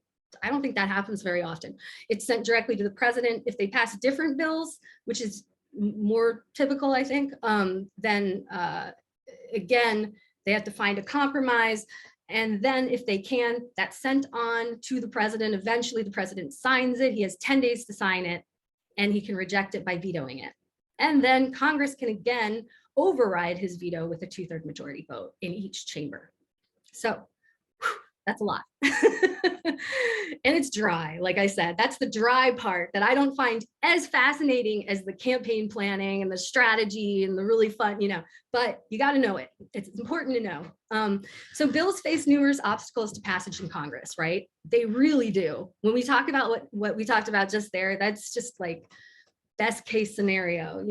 don't think that happens very often, it's sent directly to the president. If they pass different bills, which is more typical, I think, then again, they have to find a compromise. And then if they can, that's sent on to the president. Eventually the president signs it. He has 10 days to sign it and he can reject it by vetoing it. And then Congress can again override his veto with a 2/3 majority vote in each chamber. So that's a lot. And it's dry, like I said, that's the dry part that I don't find as fascinating as the campaign planning and the strategy and the really fun, but you got to know it. It's important to know. So bills face numerous obstacles to passage in Congress, right? They really do. When we talk about what we talked about just there, that's just like best case scenario,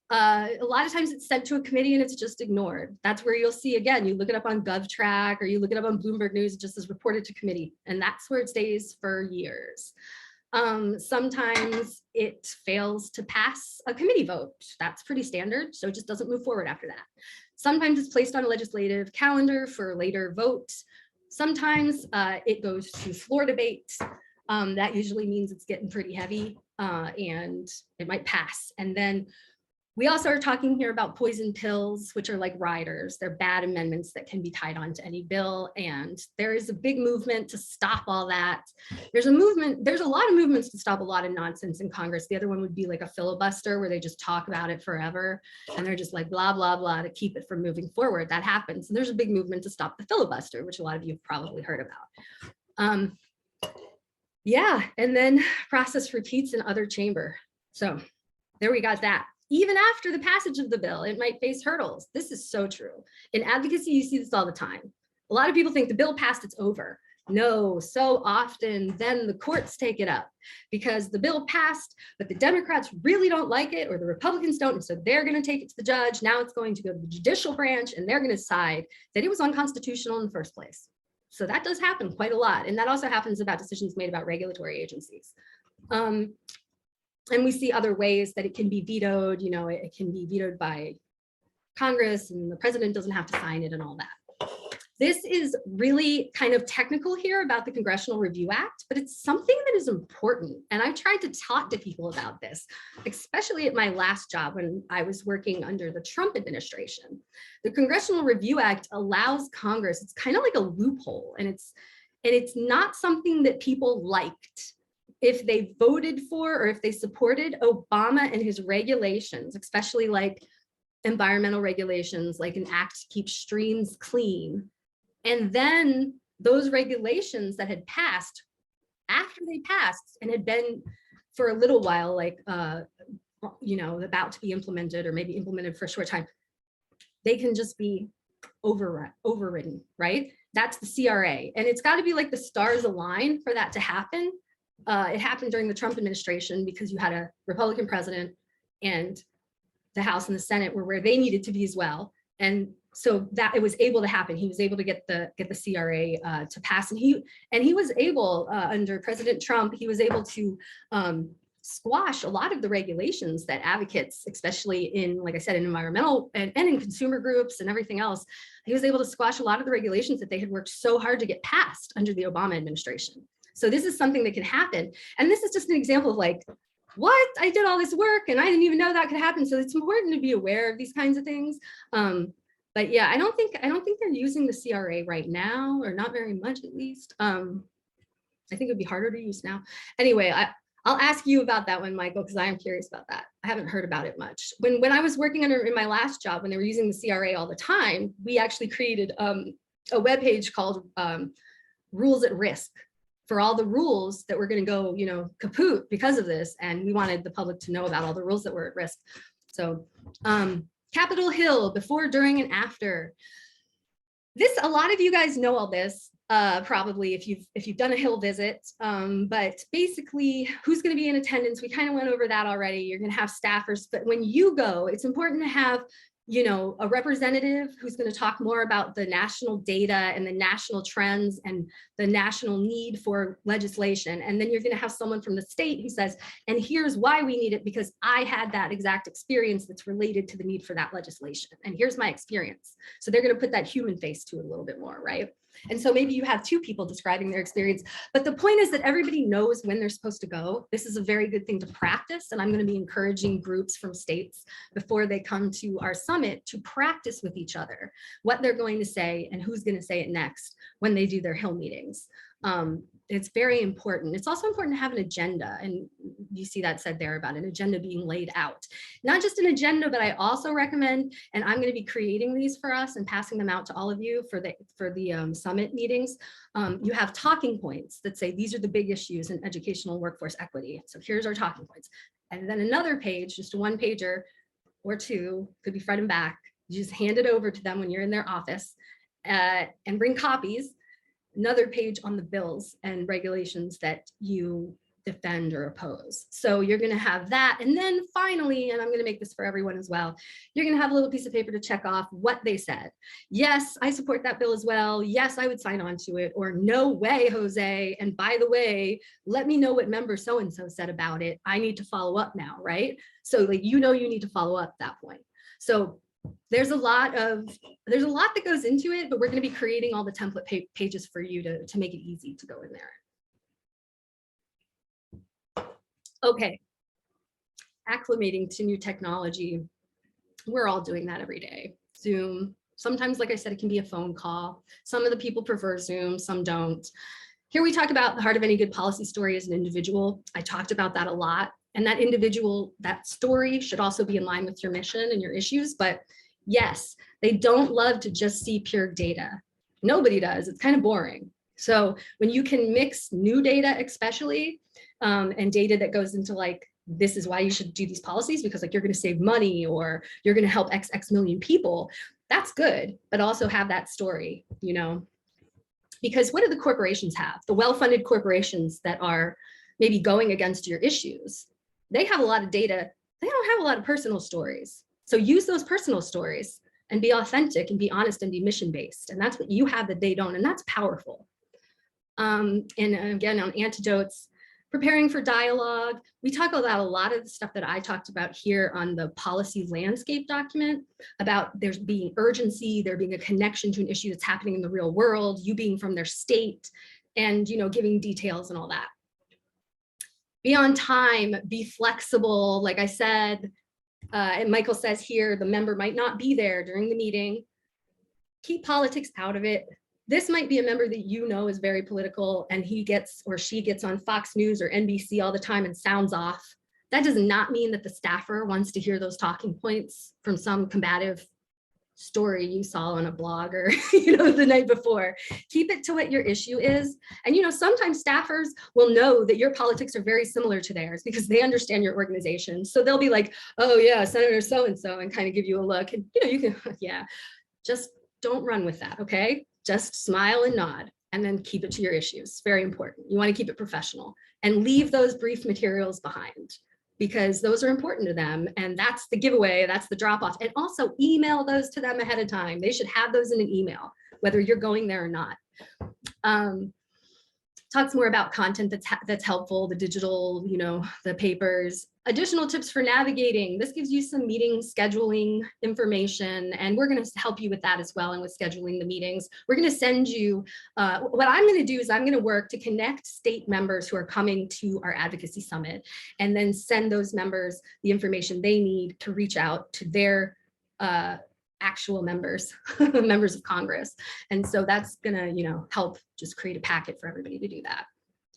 a lot of times it's sent to a committee and it's just ignored. That's where you'll see, again, you look it up on GovTrack or you look it up on Bloomberg News, it just is reported to committee, and that's where it stays for years. Sometimes it fails to pass a committee vote. That's pretty standard, so it just doesn't move forward after that. Sometimes it's placed on a legislative calendar for later vote. Sometimes it goes to floor debate. That usually means it's getting pretty heavy and it might pass. And then we also are talking here about poison pills, which are like riders. They're bad amendments that can be tied on to any bill. And there is a big movement to stop all that. There's a lot of movements to stop a lot of nonsense in Congress. The other one would be like a filibuster where they just talk about it forever. And they're just like blah, blah, blah to keep it from moving forward. That happens. And there's a big movement to stop the filibuster, which a lot of you have probably heard about. Yeah, and then process repeats in other chamber. So there we got that. Even after the passage of the bill, it might face hurdles. This is so true. In advocacy, you see this all the time. A lot of people think the bill passed, it's over. No, so often then the courts take it up because the bill passed, but the Democrats really don't like it or the Republicans don't, and so they're going to take it to the judge. Now it's going to go to the judicial branch and they're going to decide that it was unconstitutional in the first place. So that does happen quite a lot. And that also happens about decisions made about regulatory agencies. And we see other ways that it can be vetoed, it can be vetoed by Congress and the president doesn't have to sign it and all that. This is really kind of technical here about the Congressional Review Act, but it's something that is important. And I've tried to talk to people about this, especially at my last job when I was working under the Trump administration. The Congressional Review Act allows Congress, it's kind of like a loophole, and it's not something that people liked if they voted for or if they supported Obama and his regulations, especially like environmental regulations, like an act to keep streams clean. And then those regulations that had passed, after they passed and had been for a little while, like, about to be implemented or maybe implemented for a short time, they can just be overridden, right? That's the CRA. And it's got to be like the stars align for that to happen. It happened during the Trump administration because you had a Republican president and the House and the Senate were where they needed to be as well. And so that it was able to happen. He was able to get the CRA to pass, and he was able under President Trump, he was able to squash a lot of the regulations that advocates, especially in, like I said, in environmental and in consumer groups and everything else, he was able to squash a lot of the regulations that they had worked so hard to get passed under the Obama administration. So this is something that can happen. And this is just an example of like, what? I did all this work and I didn't even know that could happen. So it's important to be aware of these kinds of things. But yeah, I don't think they're using the CRA right now, or not very much at least. I think it'd be harder to use now. Anyway, I'll ask you about that one, Michael, because I am curious about that. I haven't heard about it much. When I was working in my last job, when they were using the CRA all the time, we actually created a webpage called Rules at Risk, for all the rules that were going to go, kaput because of this. And we wanted the public to know about all the rules that were at risk. So Capitol Hill, before, during, and after. This, a lot of you guys know all this, probably if you've done a Hill visit, but basically who's going to be in attendance, we kind of went over that already. You're going to have staffers, but when you go, it's important to have a representative who's going to talk more about the national data and the national trends and the national need for legislation. And then you're going to have someone from the state who says, and here's why we need it, because I had that exact experience that's related to the need for that legislation. And here's my experience. So they're going to put that human face to it a little bit more, right? And so maybe you have two people describing their experience, but the point is that everybody knows when they're supposed to go. This is a very good thing to practice. And I'm going to be encouraging groups from states before they come to our summit to practice with each other what they're going to say and who's going to say it next when they do their Hill meetings. It's very important. It's also important to have an agenda, and you see that said there about an agenda being laid out. Not just an agenda, but I also recommend, and I'm going to be creating these for us and passing them out to all of you for the summit meetings. You have talking points that say these are the big issues in educational workforce equity. So here's our talking points. And then another page, just a one pager or two, could be front and back. You just hand it over to them when you're in their office and bring copies. Another page on the bills and regulations that you defend or oppose. So you're going to have that. And then finally, and I'm going to make this for everyone as well, you're going to have a little piece of paper to check off what they said. Yes, I support that bill as well. Yes, I would sign on to it. Or no way, Jose. And by the way, let me know what member so-and-so said about it. I need to follow up now, right? So like, you need to follow up at that point. So there's a lot that goes into it, but we're going to be creating all the template pages for you to make it easy to go in there. Okay, acclimating to new technology. We're all doing that every day. Zoom. Sometimes, like I said, it can be a phone call. Some of the people prefer Zoom, some don't. Here we talk about the heart of any good policy story as an individual. I talked about that a lot. And that individual, that story should also be in line with your mission and your issues. But yes, they don't love to just see pure data. Nobody does. It's kind of boring. So when you can mix new data, especially, and data that goes into like, this is why you should do these policies, because like you're going to save money or you're going to help X million people, that's good. But also have that story, because what do the corporations have? The well-funded corporations that are maybe going against your issues, they have a lot of data. They don't have a lot of personal stories. So use those personal stories and be authentic and be honest and be mission-based. And that's what you have that they don't, and that's powerful. And again, on antidotes, preparing for dialogue. We talk about a lot of the stuff that I talked about here on the policy landscape document about there's being urgency, there being a connection to an issue that's happening in the real world, you being from their state, and giving details and all that. Be on time, be flexible. Like I said, and Michael says here, the member might not be there during the meeting. Keep politics out of it. This might be a member that is very political and he gets or she gets on Fox News or NBC all the time and sounds off. That does not mean that the staffer wants to hear those talking points from some combative story you saw on a blog or the night before. Keep it to what your issue is. And sometimes staffers will know that your politics are very similar to theirs because they understand your organization. So they'll be like, oh yeah, Senator so-and-so, and kind of give you a look. And you can, yeah, just don't run with that, okay? Just smile and nod and then keep it to your issues. Very important. You want to keep it professional and leave those brief materials behind because those are important to them. And that's the giveaway, that's the drop off. And also email those to them ahead of time. They should have those in an email, whether you're going there or not. Talks more about content that's helpful, the digital, the papers. Additional tips for navigating. This gives you some meeting scheduling information, and we're going to help you with that as well and with scheduling the meetings. We're going to send you, what I'm going to do is I'm going to work to connect state members who are coming to our advocacy summit and then send those members the information they need to reach out to their actual members, members of Congress. And so that's gonna, help just create a packet for everybody to do that.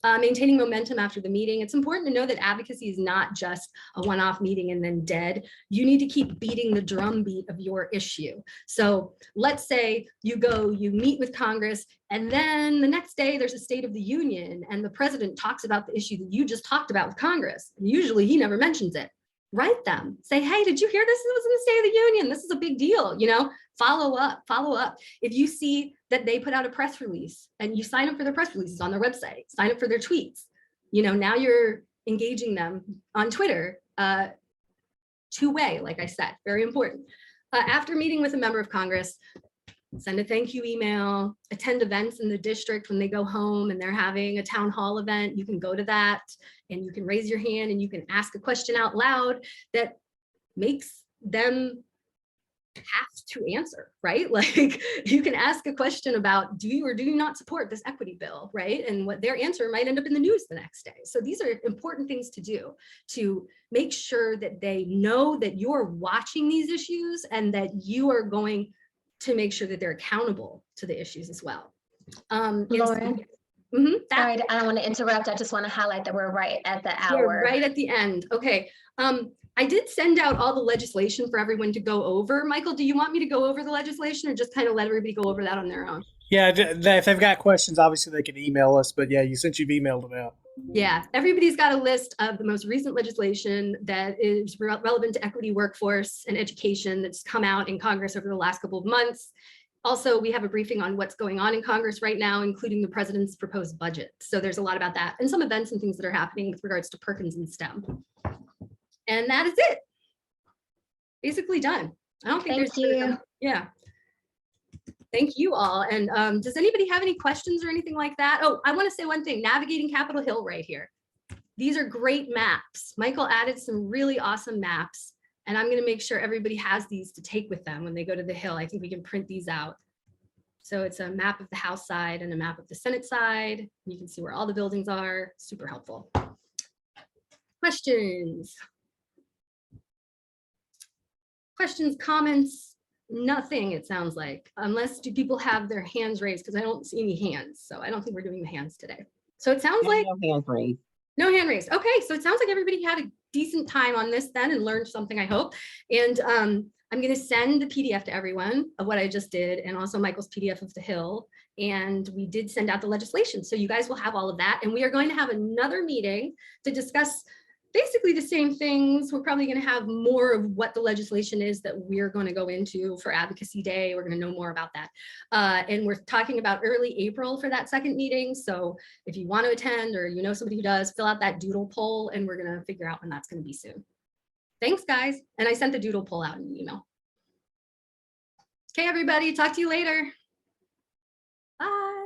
Maintaining momentum after the meeting. It's important to know that advocacy is not just a one-off meeting and then dead. You need to keep beating the drumbeat of your issue. So let's say you meet with Congress, and then the next day there's a State of the Union and the president talks about the issue that you just talked about with Congress. And usually he never mentions it. Write them, say, hey, did you hear this? It was in the State of the Union. This is a big deal, follow up. If you see that they put out a press release and you sign up for their press releases on their website, sign up for their tweets, now you're engaging them on Twitter, two-way, like I said, very important. After meeting with a member of Congress, send a thank you email, attend events in the district when they go home and they're having a town hall event. You can go to that and you can raise your hand and you can ask a question out loud that makes them have to answer, right? Like you can ask a question about, do you or do you not support this equity bill, right? And what their answer might end up in the news the next day. So these are important things to do to make sure that they know that you're watching these issues and that you are going to make sure that they're accountable to the issues as well. Lauren, Sorry, I don't want to interrupt. I just want to highlight that we're right at the We're hour. right at the end. Okay. I did send out all the legislation for everyone to go over. Michael, do you want me to go over the legislation or just kind of let everybody go over that on their own? Yeah, if they've got questions, obviously they can email us. But yeah, since you've emailed it out. Yeah, everybody's got a list of the most recent legislation that is relevant to equity, workforce, and education that's come out in Congress over the last couple of months. Also, we have a briefing on what's going on in Congress right now, including the president's proposed budget. So there's a lot about that and some events and things that are happening with regards to Perkins and STEM. And that is it. Basically done. I don't think Thank you. Yeah. Thank you all. And does anybody have any questions or anything like that? Oh, I want to say one thing, navigating Capitol Hill right here. These are great maps. Michael added some really awesome maps, and I'm going to make sure everybody has these to take with them when they go to the Hill. I think we can print these out. So it's a map of the House side and a map of the Senate side. You can see where all the buildings are. Super helpful. Questions? Questions, comments? Nothing, it sounds like, unless do people have their hands raised, because I don't see any hands. So I don't think we're doing the hands today. So it sounds like no hands raised. No hand raised. Okay, so it sounds like everybody had a decent time on this then and learned something, I hope. And I'm going to send the PDF to everyone of what I just did, and also Michael's PDF of the Hill. And we did send out the legislation. So you guys will have all of that. And we are going to have another meeting to discuss basically the same things. We're probably going to have more of what the legislation is that we're going to go into for Advocacy Day. We're going to know more about that. And we're talking about early April for that second meeting. So if you want to attend or you know somebody who does, fill out that doodle poll and we're going to figure out when that's going to be soon. Thanks, guys. And I sent the doodle poll out in an email. Okay, everybody, talk to you later. Bye.